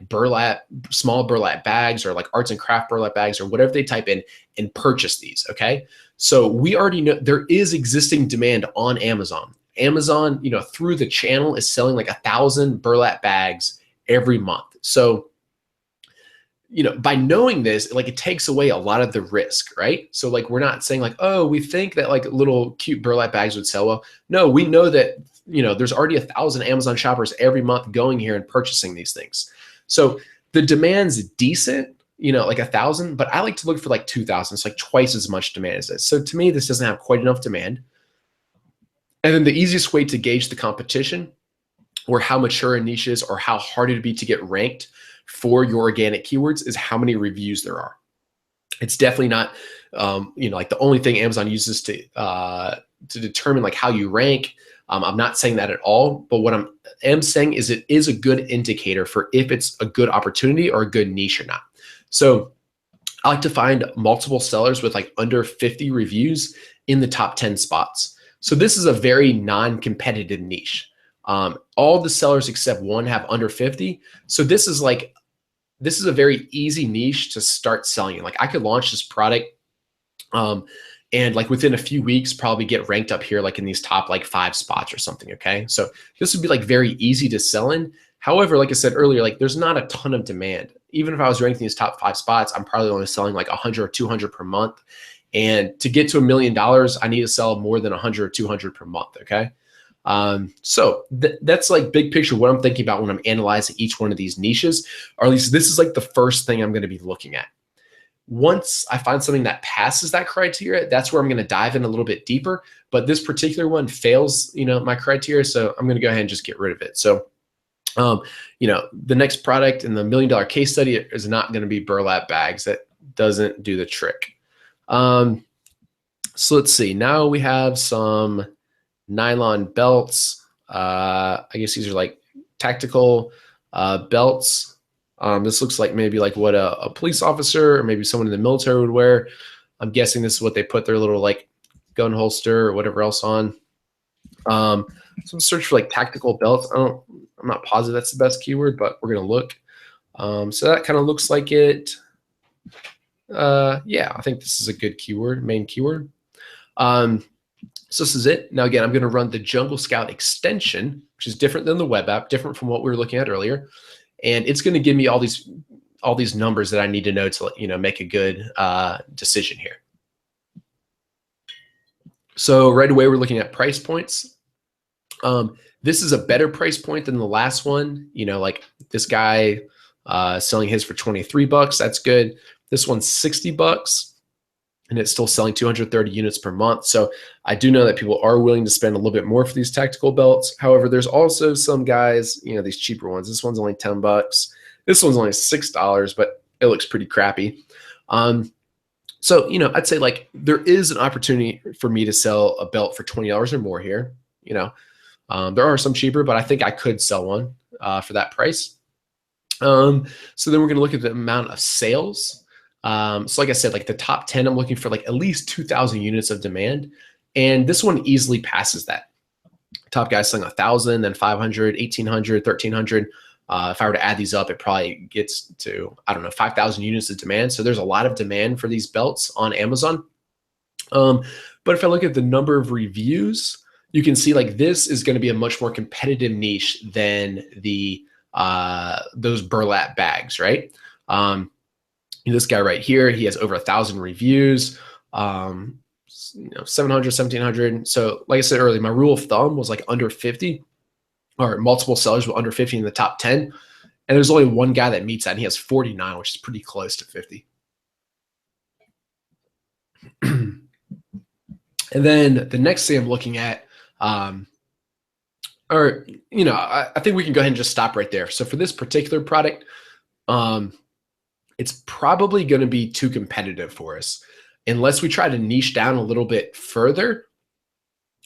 small burlap bags or like arts and craft burlap bags or whatever they type in and purchase these. Okay. So we already know there is existing demand on Amazon. Amazon, you know, through the channel is selling like 1,000 burlap bags every month. So, you know, by knowing this, like it takes away a lot of the risk, right? So like, we're not saying like, oh, we think that like little cute burlap bags would sell well. No, we know that, you know, there's already 1,000 Amazon shoppers every month going here and purchasing these things. So the demand's decent, you know, like 1,000, but I like to look for like 2,000. It's like twice as much demand as this. So to me, this doesn't have quite enough demand. And then the easiest way to gauge the competition or how mature a niche is or how hard it'd be to get ranked for your organic keywords is how many reviews there are. It's definitely not, you know, like the only thing Amazon uses to determine like how you rank. I'm not saying that at all, but what I am saying is it is a good indicator for if it's a good opportunity or a good niche or not. So I like to find multiple sellers with like under 50 reviews in the top 10 spots. So this is a very non-competitive niche. All the sellers except one have under 50. So this is a very easy niche to start selling in. Like I could launch this product and like within a few weeks, probably get ranked up here, like in these top like 5 spots or something. Okay. So this would be like very easy to sell in. However, like I said earlier, like there's not a ton of demand. Even if I was ranking these top 5 spots, I'm probably only selling like 100 or 200 per month. And to get to $1 million, I need to sell more than 100 or 200 per month. Okay. So that's like big picture what I'm thinking about when I'm analyzing each one of these niches, or at least this is like the first thing I'm going to be looking at. Once I find something that passes that criteria, that's where I'm going to dive in a little bit deeper. But this particular one fails, you know, my criteria. So I'm going to go ahead and just get rid of it. So, you know, the next product in the $1 million case study is not going to be burlap bags. That doesn't do the trick. So let's see, now we have some nylon belts. I guess these are like tactical belts. This looks like maybe like what a police officer or maybe someone in the military would wear. I'm guessing this is what they put their little like gun holster or whatever else on. So I'm search for like tactical belts. I'm not positive that's the best keyword, but we're gonna look. So that kind of looks like it. Yeah, I think this is a good keyword, main keyword. So this is it. Now, again, I'm going to run the Jungle Scout extension, which is different than the web app, different from what we were looking at earlier. And it's going to give me all these numbers that I need to know to, you know, make a good decision here. So right away, we're looking at price points. This is a better price point than the last one. You know, like this guy selling his for 23 bucks. That's good. This one's 60 bucks. And it's still selling 230 units per month. So I do know that people are willing to spend a little bit more for these tactical belts. However, there's also some guys, you know, these cheaper ones. This one's only 10 bucks. This one's only $6, but it looks pretty crappy. So, you know, I'd say like there is an opportunity for me to sell a belt for $20 or more here. You know, there are some cheaper, but I think I could sell one for that price. So then we're going to look at the amount of sales. So like I said, like the top 10, I'm looking for like at least 2,000 units of demand. And this one easily passes that. Top guys selling 1,000, then 500, 1,800, 1,300. If I were to add these up, it probably gets to, I don't know, 5,000 units of demand. So there's a lot of demand for these belts on Amazon. But if I look at the number of reviews, you can see like this is going to be a much more competitive niche than the those burlap bags, right? This guy right here, he has over 1,000 reviews, 700, 1,700. So like I said earlier, my rule of thumb was like under 50, or multiple sellers with under 50 in the top 10. And there's only one guy that meets that, and he has 49, which is pretty close to 50. And then the next thing I'm looking at, I think we can go ahead and just stop right there. So for this particular product, it's probably going to be too competitive for us unless we try to niche down a little bit further.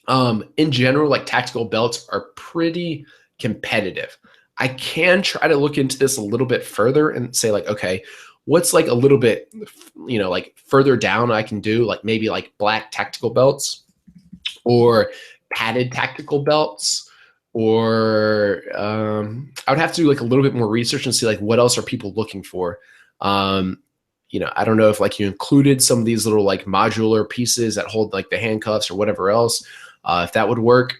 In general, like tactical belts are pretty competitive. I can try to look into this a little bit further and say like, okay, what's like a little bit, like further down I can do, like maybe like black tactical belts or padded tactical belts, or I would have to do like a little bit more research and see like what else are people looking for. I don't know if like you included some of these little like modular pieces that hold like the handcuffs or whatever else, if that would work.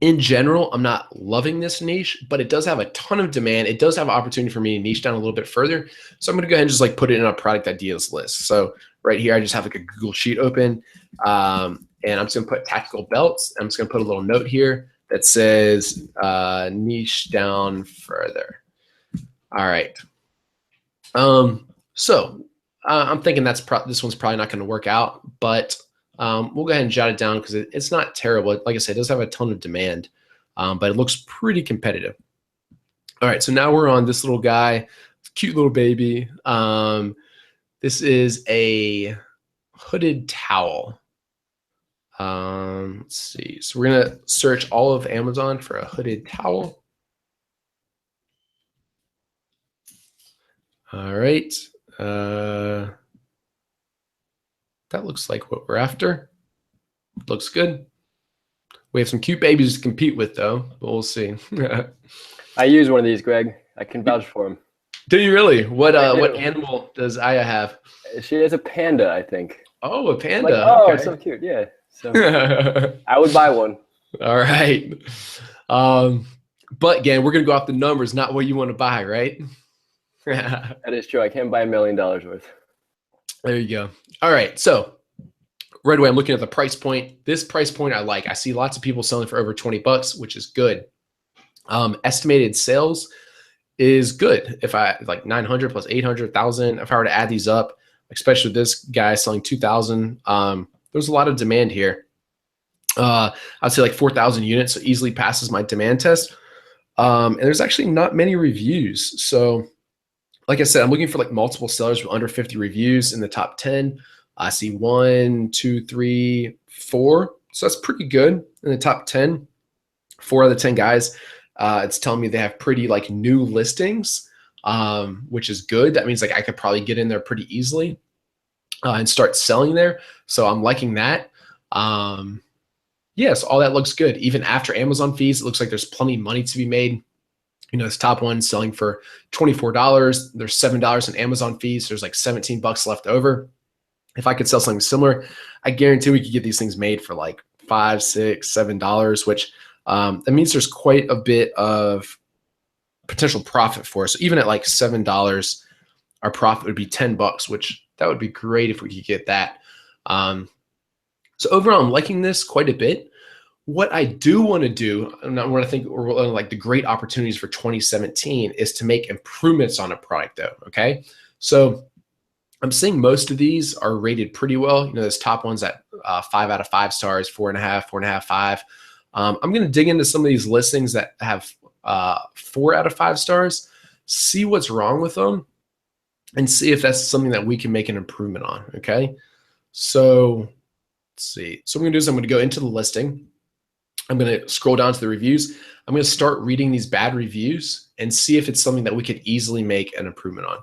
In general, I'm not loving this niche, but it does have a ton of demand. It does have an opportunity for me to niche down a little bit further. So I'm going to go ahead and just like put it in a product ideas list. So right here, I just have like a Google sheet open, and I'm just going to put tactical belts. I'm just going to put a little note here that says niche down further. All right. So I'm thinking this one's probably not going to work out, but we'll go ahead and jot it down because it's not terrible. Like I said, it does have a ton of demand, but it looks pretty competitive. All right, so now we're on this little guy, cute little baby. This is a hooded towel. Let's see. So we're going to search all of Amazon for a hooded towel. All right. That looks like what we're after. Looks good. We have some cute babies to compete with, though, but we'll see. I use one of these, Greg. I can vouch for him. Do you really? What animal does Aya have? She has a panda, I think. Oh, a panda. Like, oh, okay. It's so cute. Yeah. So I would buy one. All right. But again, we're gonna go off the numbers, not what you want to buy, right? That is true. I can't buy $1 million worth. There you go. All right. So right away, I'm looking at the price point. This price point I like. I see lots of people selling for over 20 bucks, which is good. Estimated sales is good. If I like 900 plus 800, 1,000, if I were to add these up, especially with this guy selling 2,000, there's a lot of demand here. I'd say like 4,000 units, so easily passes my demand test. And there's actually not many reviews. So like I said, I'm looking for like multiple sellers with under 50 reviews in the top 10. I see 1, 2, 3, 4. So that's pretty good in the top 10. 4 out of the 10 guys, it's telling me they have pretty like new listings, which is good. That means like I could probably get in there pretty easily and start selling there. So I'm liking that. Yes, all that looks good. Even after Amazon fees, it looks like there's plenty of money to be made. This top one selling for $24. There's $7 in Amazon fees. There's like 17 bucks left over. If I could sell something similar, I guarantee we could get these things made for like $5, $6, $7, which that means there's quite a bit of potential profit for us. So even at like $7, our profit would be 10 bucks, which that would be great if we could get that. So overall, I'm liking this quite a bit. What I do want to do, and what I think are like the great opportunities for 2017 is to make improvements on a product though, okay? So I'm seeing most of these are rated pretty well. Those top ones at 5 out of 5 stars, 4.5, 4.5, 5. I'm going to dig into some of these listings that have 4 out of 5 stars, see what's wrong with them, and see if that's something that we can make an improvement on, okay? So let's see. So what I'm going to do is I'm going to go into the listing. I'm going to scroll down to the reviews. I'm going to start reading these bad reviews and see if it's something that we could easily make an improvement on.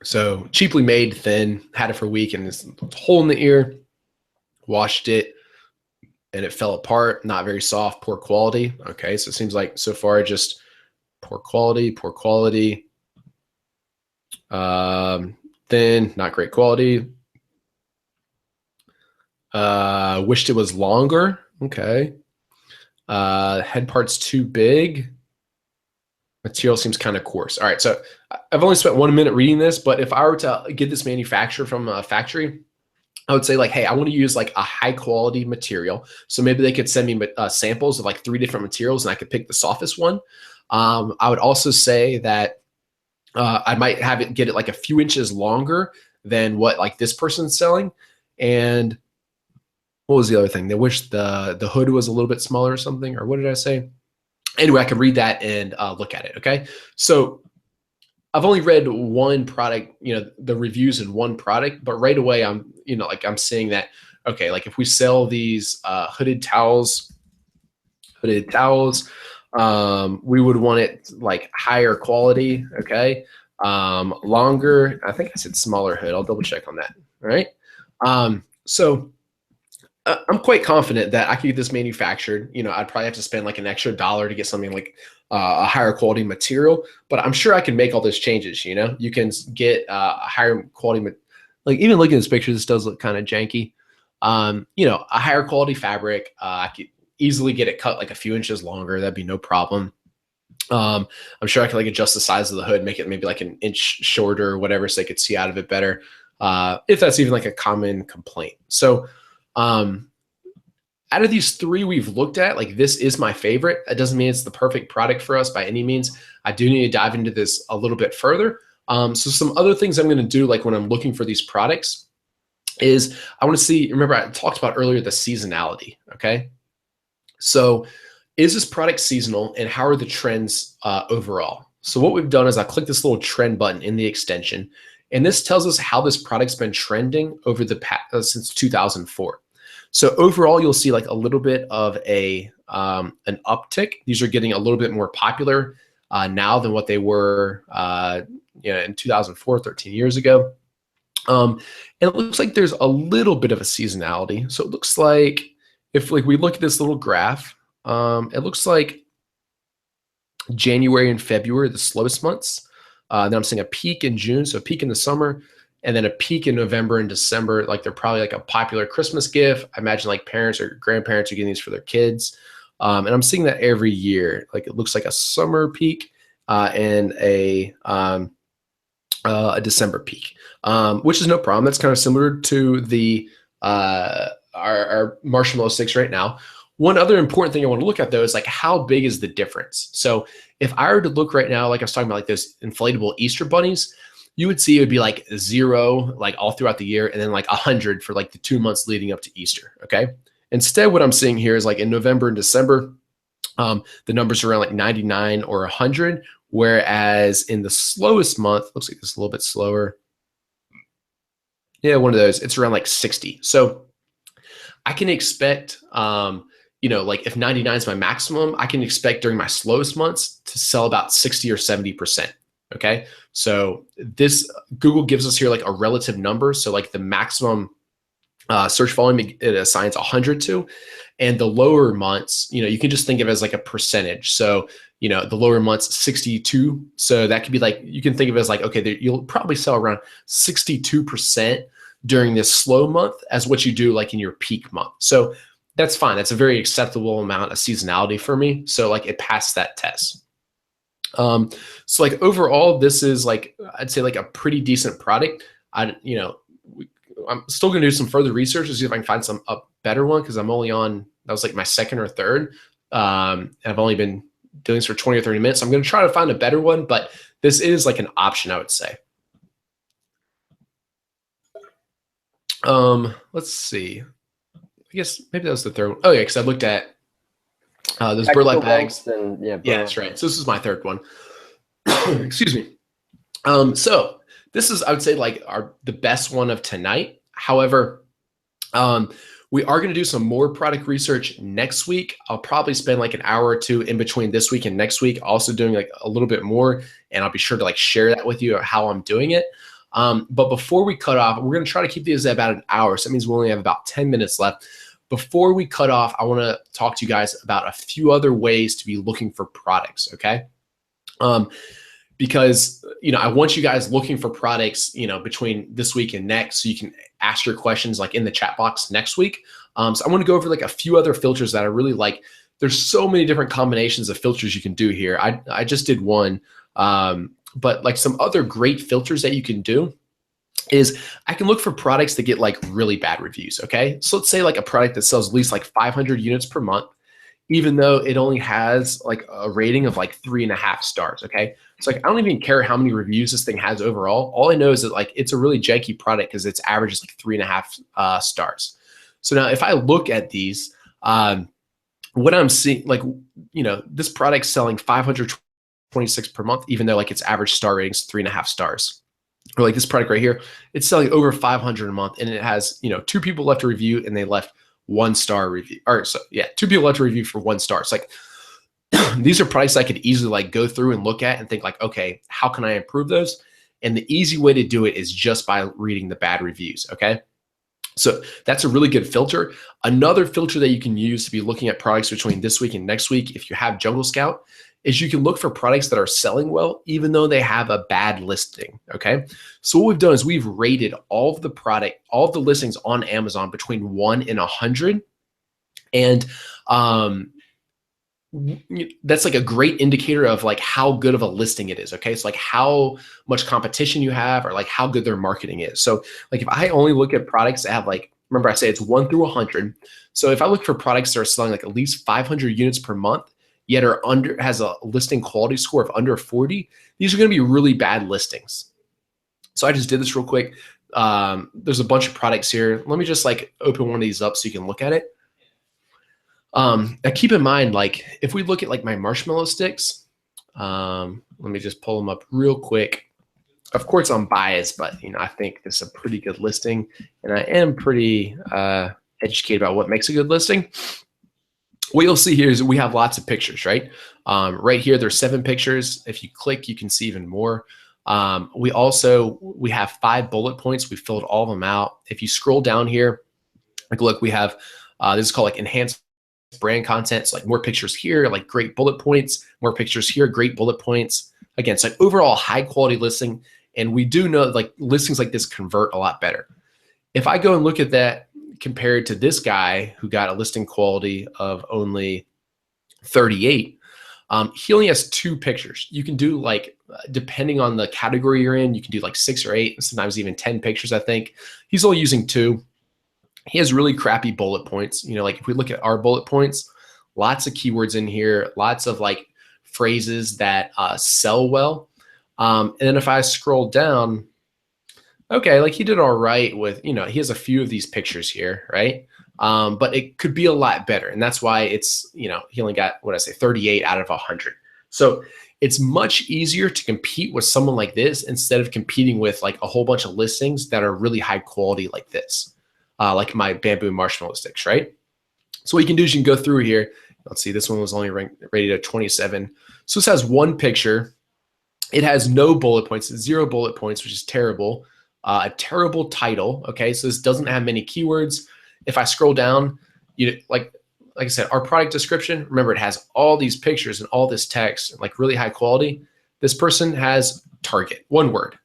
So cheaply made, thin, had it for a week, and this hole in the ear, washed it, and it fell apart. Not very soft, poor quality. Okay, so it seems like so far just poor quality, poor quality. Thin, not great quality. Wished it was longer. Okay. Head part's too big. Material seems kind of coarse. All right, so I've only spent 1 minute reading this, but if I were to get this manufactured from a factory, I would say like, hey, I want to use like a high quality material. So maybe they could send me samples of like 3 different materials and I could pick the softest one. I would also say that I might have it get it like a few inches longer than what like this person's selling. And what was the other thing? They wish the hood was a little bit smaller or something, or what did I say? Anyway, I can read that and look at it. Okay. So I've only read one product, the reviews in one product, but right away I'm seeing that, okay, like if we sell these hooded towels, we would want it like higher quality. Okay. Longer, I think I said smaller hood. I'll double check on that. All right. So I'm quite confident that I could get this manufactured. I'd probably have to spend like an extra $1 to get something like a higher quality material, but I'm sure I can make all those changes. You can get a higher quality, like even looking at this picture, this does look kind of janky. A higher quality fabric. I could easily get it cut like a few inches longer. That'd be no problem. I'm sure I could like adjust the size of the hood, make it maybe like an inch shorter or whatever, so they could see out of it better. If that's even like a common complaint. So, out of these 3 we've looked at, like this is my favorite. That doesn't mean it's the perfect product for us by any means. I do need to dive into this a little bit further. So some other things I'm going to do, like when I'm looking for these products, is I want to see, remember I talked about earlier, the seasonality. Okay. So is this product seasonal and how are the trends overall? So what we've done is I clicked this little trend button in the extension, and this tells us how this product's been trending over the past, since 2004. So overall, you'll see like a little bit of an uptick. These are getting a little bit more popular now than what they were in 2004, 13 years ago. And it looks like there's a little bit of a seasonality. So it looks like if like we look at this little graph, it looks like January and February are the slowest months. Then I'm seeing a peak in June, so a peak in the summer, and then a peak in November and December. Like they're probably like a popular Christmas gift. I imagine like parents or grandparents are getting these for their kids. And I'm seeing that every year. Like it looks like a summer peak and a December peak, which is no problem. That's kind of similar to the our marshmallow sticks right now. One other important thing I want to look at though is like how big is the difference? So if I were to look right now, like I was talking about, like those inflatable Easter bunnies, you would see it would be like 0, like all throughout the year, and then like 100 for like the 2 months leading up to Easter. Okay. Instead, what I'm seeing here is like in November and December, the numbers are around like 99 or 100, whereas in the slowest month, looks like it's a little bit slower. Yeah, one of those, it's around like 60. So I can expect, like if 99 is my maximum, I can expect during my slowest months to sell about 60 or 70%. Okay. So this Google gives us here like a relative number. So like the maximum search volume it assigns 100 to, and the lower months, you can just think of it as like a percentage. So, the lower months, 62. So that could be like, you can think of it as like, okay, you'll probably sell around 62% during this slow month as what you do like in your peak month. So that's fine. That's a very acceptable amount of seasonality for me. So like it passed that test. So like overall, this is like, I'd say like a pretty decent product. I'm still going to do some further research to see if I can find a better one, because I'm only on, that was like my second or third. And I've only been doing this for 20 or 30 minutes. So I'm going to try to find a better one, but this is like an option, I would say. Let's see. I guess maybe that was the third one. Oh yeah, because I looked at those burlap bags. And, yeah, that's right. So this is my third one. Excuse me. So this is, I would say, like the best one of tonight. However, we are going to do some more product research next week. I'll probably spend like an hour or two in between this week and next week, also doing like a little bit more, and I'll be sure to like share that with you how I'm doing it. But before we cut off, we're going to try to keep these at about an hour. So that means we only have about 10 minutes left. Before we cut off, I want to talk to you guys about a few other ways to be looking for products, okay? Because, I want you guys looking for products, between this week and next, so you can ask your questions like in the chat box next week. So I want to go over like a few other filters that I really like. There's so many different combinations of filters you can do here. I just did one, but like some other great filters that you can do is I can look for products that get like really bad reviews, okay? So let's say like a product that sells at least like 500 units per month, even though it only has like a rating of like 3.5 stars, okay? So like I don't even care how many reviews this thing has overall. All I know is that like it's a really janky product because its average is like 3.5 stars. So now if I look at these, what I'm seeing, like, this product's selling 526 per month, even though like its average star rating is 3.5 stars. Or like this product right here, it's selling over 500 a month, and it has, 2 people left to review, and they left 1-star review. Or so yeah, 2 people left to review for 1 star. It's like these are products I could easily like go through and look at and think like, okay, how can I improve those? And the easy way to do it is just by reading the bad reviews. Okay. So that's a really good filter. Another filter that you can use to be looking at products between this week and next week, if you have Jungle Scout, is you can look for products that are selling well, even though they have a bad listing, okay? So what we've done is we've rated all of the listings on Amazon between 1 and 100. And that's like a great indicator of like how good of a listing it is, okay? It's like how much competition you have or like how good their marketing is. So like if I only look at products that have like, remember I say it's 1 through 100. So if I look for products that are selling like at least 500 units per month, yet has a listing quality score of under 40, these are going to be really bad listings. So I just did this real quick. There's a bunch of products here. Let me just like open one of these up so you can look at it. Now keep in mind, like if we look at like my marshmallow sticks, let me just pull them up real quick. Of course I'm biased, but I think this is a pretty good listing, and I am pretty educated about what makes a good listing. What you'll see here is we have lots of pictures, right? Right here, there's 7 pictures. If you click, you can see even more. We have 5 bullet points. We filled all of them out. If you scroll down here, like look, we have, this is called like enhanced brand content. It's like more pictures here, like great bullet points, more pictures here, great bullet points. Again, it's like overall high quality listing. And we do know like listings like this convert a lot better. If I go and look at that, compared to this guy who got a listing quality of only 38, he only has 2 pictures. You can do like, depending on the category you're in, you can do like 6 or 8, sometimes even 10 pictures, I think. He's only using 2. He has really crappy bullet points. Like if we look at our bullet points, lots of keywords in here, lots of like phrases that sell well. And then if I scroll down, okay, like he did all right with, he has a few of these pictures here, right? But it could be a lot better. And that's why it's, he only got, 38 out of 100. So it's much easier to compete with someone like this instead of competing with like a whole bunch of listings that are really high quality like this, like my bamboo marshmallow sticks, right? So what you can do is you can go through here. Let's see, this one was only rated at 27. So this has 1 picture. It has no bullet points, 0 bullet points, which is terrible. A terrible title. Okay, so this doesn't have many keywords. If I scroll down, like I said, our product description, remember it has all these pictures and all this text, like really high quality. This person has Target, 1 word.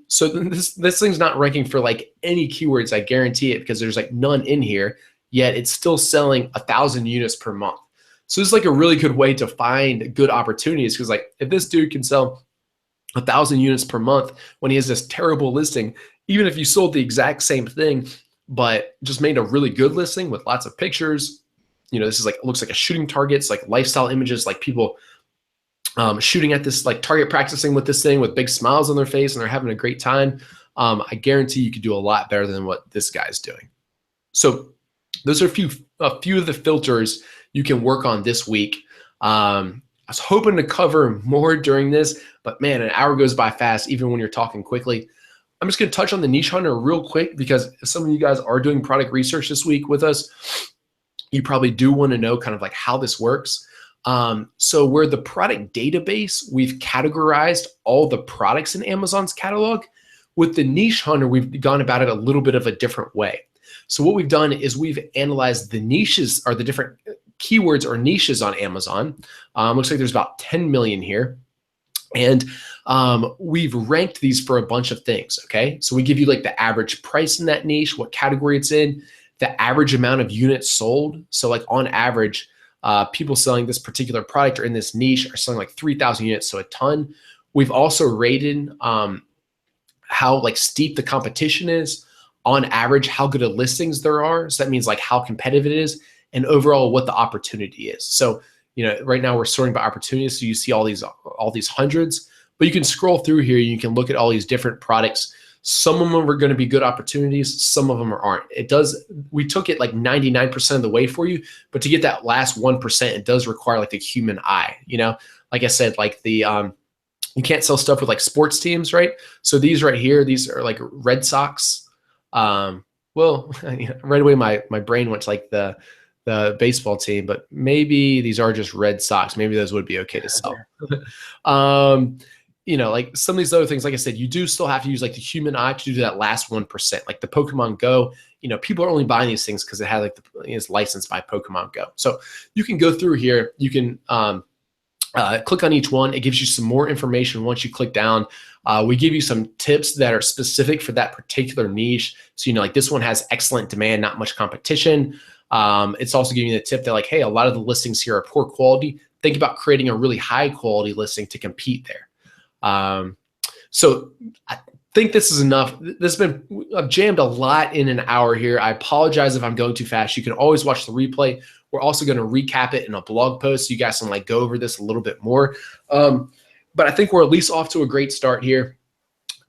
So this thing's not ranking for like any keywords, I guarantee it, because there's like none in here, yet it's still selling 1,000 units per month. So it's like a really good way to find good opportunities, because like if this dude can sell 1,000 units per month when he has this terrible listing, even if you sold the exact same thing, but just made a really good listing with lots of pictures, this is like, it looks like a shooting target. It's like lifestyle images, like people shooting at this, like target practicing with this thing with big smiles on their face, and they're having a great time. I guarantee you could do a lot better than what this guy's doing. So those are a few of the filters you can work on this week. I was hoping to cover more during this, but man, an hour goes by fast, even when you're talking quickly. I'm just going to touch on the niche hunter real quick, because if some of you guys are doing product research this week with us, you probably do want to know kind of like how this works. So where the product database, we've categorized all the products in Amazon's catalog. With the niche hunter, we've gone about it a little bit of a different way. So what we've done is we've analyzed the niches, or the different keywords or niches on Amazon. Looks like there's about 10 million here. And we've ranked these for a bunch of things, okay? So we give you like the average price in that niche, what category it's in, the average amount of units sold. So like on average, people selling this particular product or in this niche are selling like 3,000 units, so a ton. We've also rated how like steep the competition is, on average, how good of listings there are. So that means like how competitive it is, and overall what the opportunity is. So, you know, right now we're sorting by opportunities. So you see all these hundreds, but you can scroll through here. You can look at all these different products. Some of them are going to be good opportunities. Some of them aren't. We took it like 99% of the way for you, but to get that last 1%, it does require like the human eye, you know, like I said, like you can't sell stuff with like sports teams, right? So these right here, these are like Red Sox. Well, right away my brain went to like the baseball team, but maybe these are just Red Sox. Maybe those would be okay to sell. You know, like some of these other things, like I said, you do still have to use like the human eye to do that last 1%. Like the Pokemon Go, you know, people are only buying these things because it had like it's licensed by Pokemon Go. So you can go through here. You can click on each one. It gives you some more information once you click down. We give you some tips that are specific for that particular niche. So, you know, like this one has excellent demand, not much competition. It's also giving you the tip that like, hey, a lot of the listings here are poor quality. Think about creating a really high quality listing to compete there. So I think this is enough. I've jammed a lot in an hour here. I apologize if I'm going too fast. You can always watch the replay. We're also going to recap it in a blog post so you guys can like go over this a little bit more. But I think we're at least off to a great start here.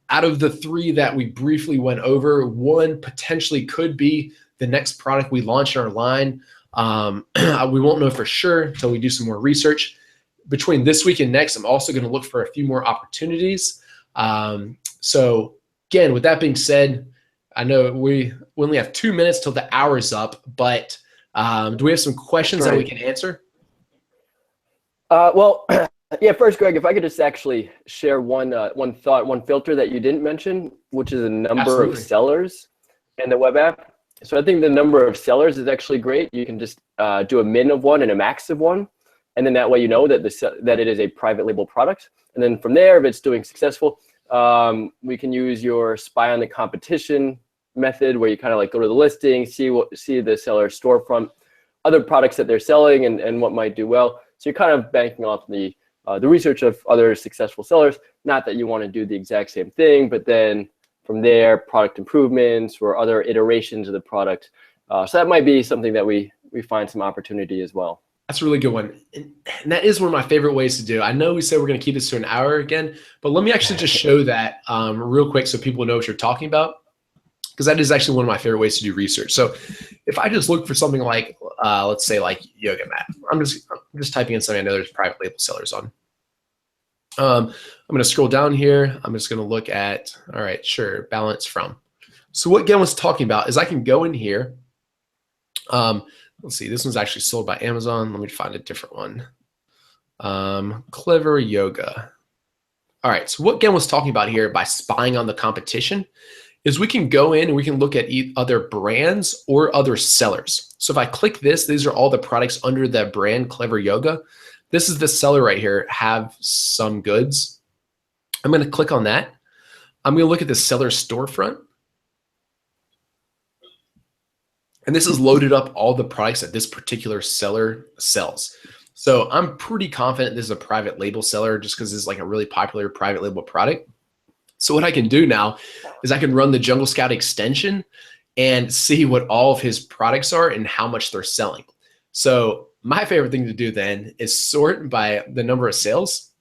Out of the three that we briefly went over, one potentially could be the next product we launch in our line. We won't know for sure until we do some more research. Between this week and next, I'm also going to look for a few more opportunities. So again, with that being said, I know we only have 2 minutes till the hour's up, but do we have some questions that we can answer? Well, yeah, first, Greg, if I could just actually share one filter that you didn't mention, which is the number of sellers in the web app. So I think the number of sellers is actually great. You can just do a min of one and a max of one. And then that way you know that that it is a private label product. And then from there, if it's doing successful, we can use your spy on the competition method, where you kind of like go to the listing, see the seller's storefront, other products that they're selling, and what might do well. So you're kind of banking off the research of other successful sellers. Not that you want to do the exact same thing, but then from there, product improvements or other iterations of the product. So that might be something that we find some opportunity as well. That's a really good one. And that is one of my favorite ways to do. I know we said we're going to keep this to an hour again, but let me actually just show that real quick so people know what you're talking about, because that is actually one of my favorite ways to do research. So if I just look for something like, let's say like yoga mat, I'm just typing in something I know there's private label sellers on. I'm going to scroll down here. I'm just going to look at, all right, sure, balance from. So what Gen was talking about is I can go in here. Let's see, this one's actually sold by Amazon. Let me find a different one. Clever Yoga. All right, so what Gen was talking about here by spying on the competition is we can go in and we can look at other brands or other sellers. So if I click this, these are all the products under the brand Clever Yoga. This is the seller right here, Have Some Goods. I'm going to click on that. I'm going to look at the seller storefront. And this has loaded up all the products that this particular seller sells. So I'm pretty confident this is a private label seller just because it's like a really popular private label product. So what I can do now is I can run the Jungle Scout extension and see what all of his products are and how much they're selling. So my favorite thing to do then is sort by the number of sales.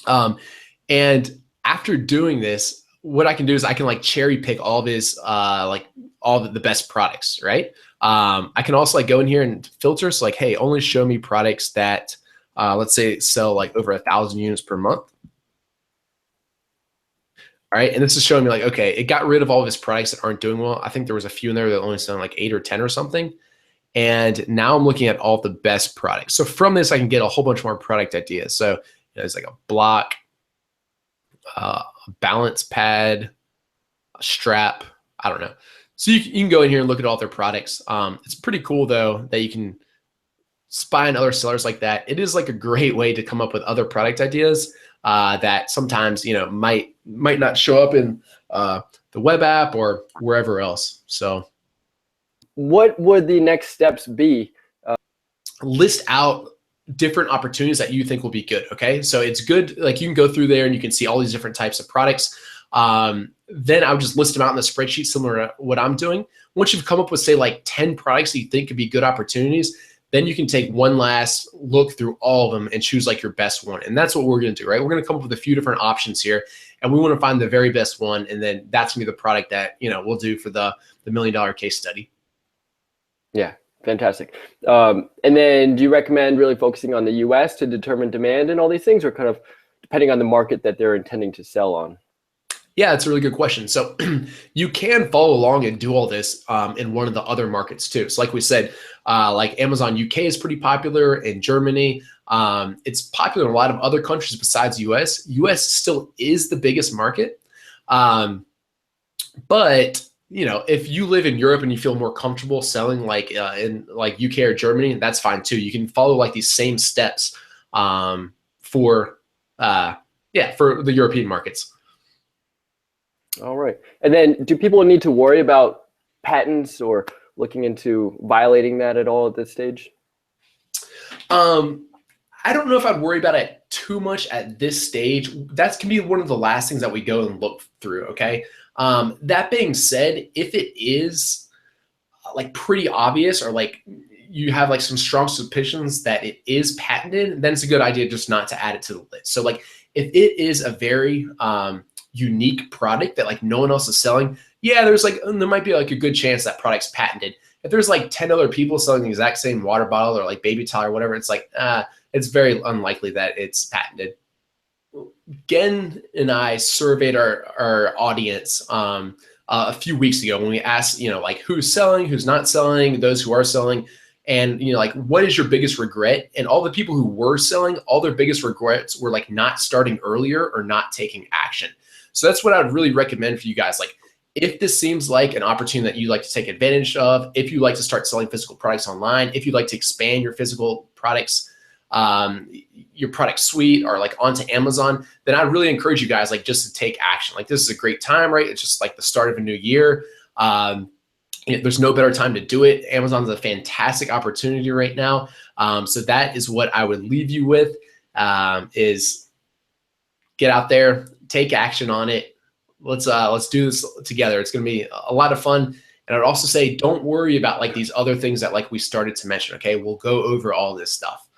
And after doing this, what I can do is I can like cherry pick all of his like all the best products, right? I can also like go in here and filter. So like, hey, only show me products that let's say sell like over 1,000 units per month. All right, and this is showing me like, okay, it got rid of all of his products that aren't doing well. I think there was a few in there that only selling like 8 or 10 or something. And now I'm looking at all the best products. So from this, I can get a whole bunch more product ideas. So there's like a block, a balance pad, a strap. I don't know. So you can go in here and look at all their products. It's pretty cool though that you can spy on other sellers like that. It is like a great way to come up with other product ideas that sometimes might not show up in the web app or wherever else. So what would the next steps be? List out different opportunities that you think will be good. Okay, so it's good, like you can go through there and you can see all these different types of products. Then I would just list them out in the spreadsheet, similar to what I'm doing. Once you've come up with, say, like 10 products that you think could be good opportunities, then you can take one last look through all of them and choose like your best one. And that's what we're going to do, right? We're going to come up with a few different options here, and we want to find the very best one. And then that's going to be the product that, we'll do for the $1 million case study. Yeah, fantastic. And then do you recommend really focusing on the US to determine demand and all these things, or kind of depending on the market that they're intending to sell on? Yeah, it's a really good question. So you can follow along and do all this in one of the other markets too. So like we said, like Amazon UK is pretty popular in Germany. It's popular in a lot of other countries besides US. US still is the biggest market. But if you live in Europe and you feel more comfortable selling like in like UK or Germany, that's fine too. You can follow like these same steps for the European markets. All right. And then do people need to worry about patents or looking into violating that at all at this stage? I don't know if I'd worry about it too much at this stage. That can be one of the last things that we go and look through, okay? That being said, if it is like pretty obvious, or like you have like some strong suspicions that it is patented, then it's a good idea just not to add it to the list. So like if it is a very unique product that like no one else is selling, yeah, there might be like a good chance that product's patented. If there's like 10 other people selling the exact same water bottle or like baby towel or whatever, it's like it's very unlikely that it's patented. Gen and I surveyed our audience a few weeks ago when we asked, like who's selling, who's not selling, those who are selling, and like what is your biggest regret? And all the people who were selling, all their biggest regrets were like not starting earlier or not taking action. So that's what I would really recommend for you guys. Like if this seems like an opportunity that you'd like to take advantage of, if you like to start selling physical products online, if you'd like to expand your physical products, your product suite, or like onto Amazon, then I really encourage you guys like just to take action. Like this is a great time, right? It's just like the start of a new year. There's no better time to do it. Amazon's a fantastic opportunity right now. So that is what I would leave you with, is get out there, take action on it. Let's do this together. It's going to be a lot of fun. And I'd also say, don't worry about like these other things that like we started to mention. Okay. We'll go over all this stuff.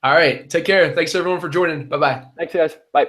All right. Take care. Thanks everyone for joining. Bye-bye. Thanks guys. Bye.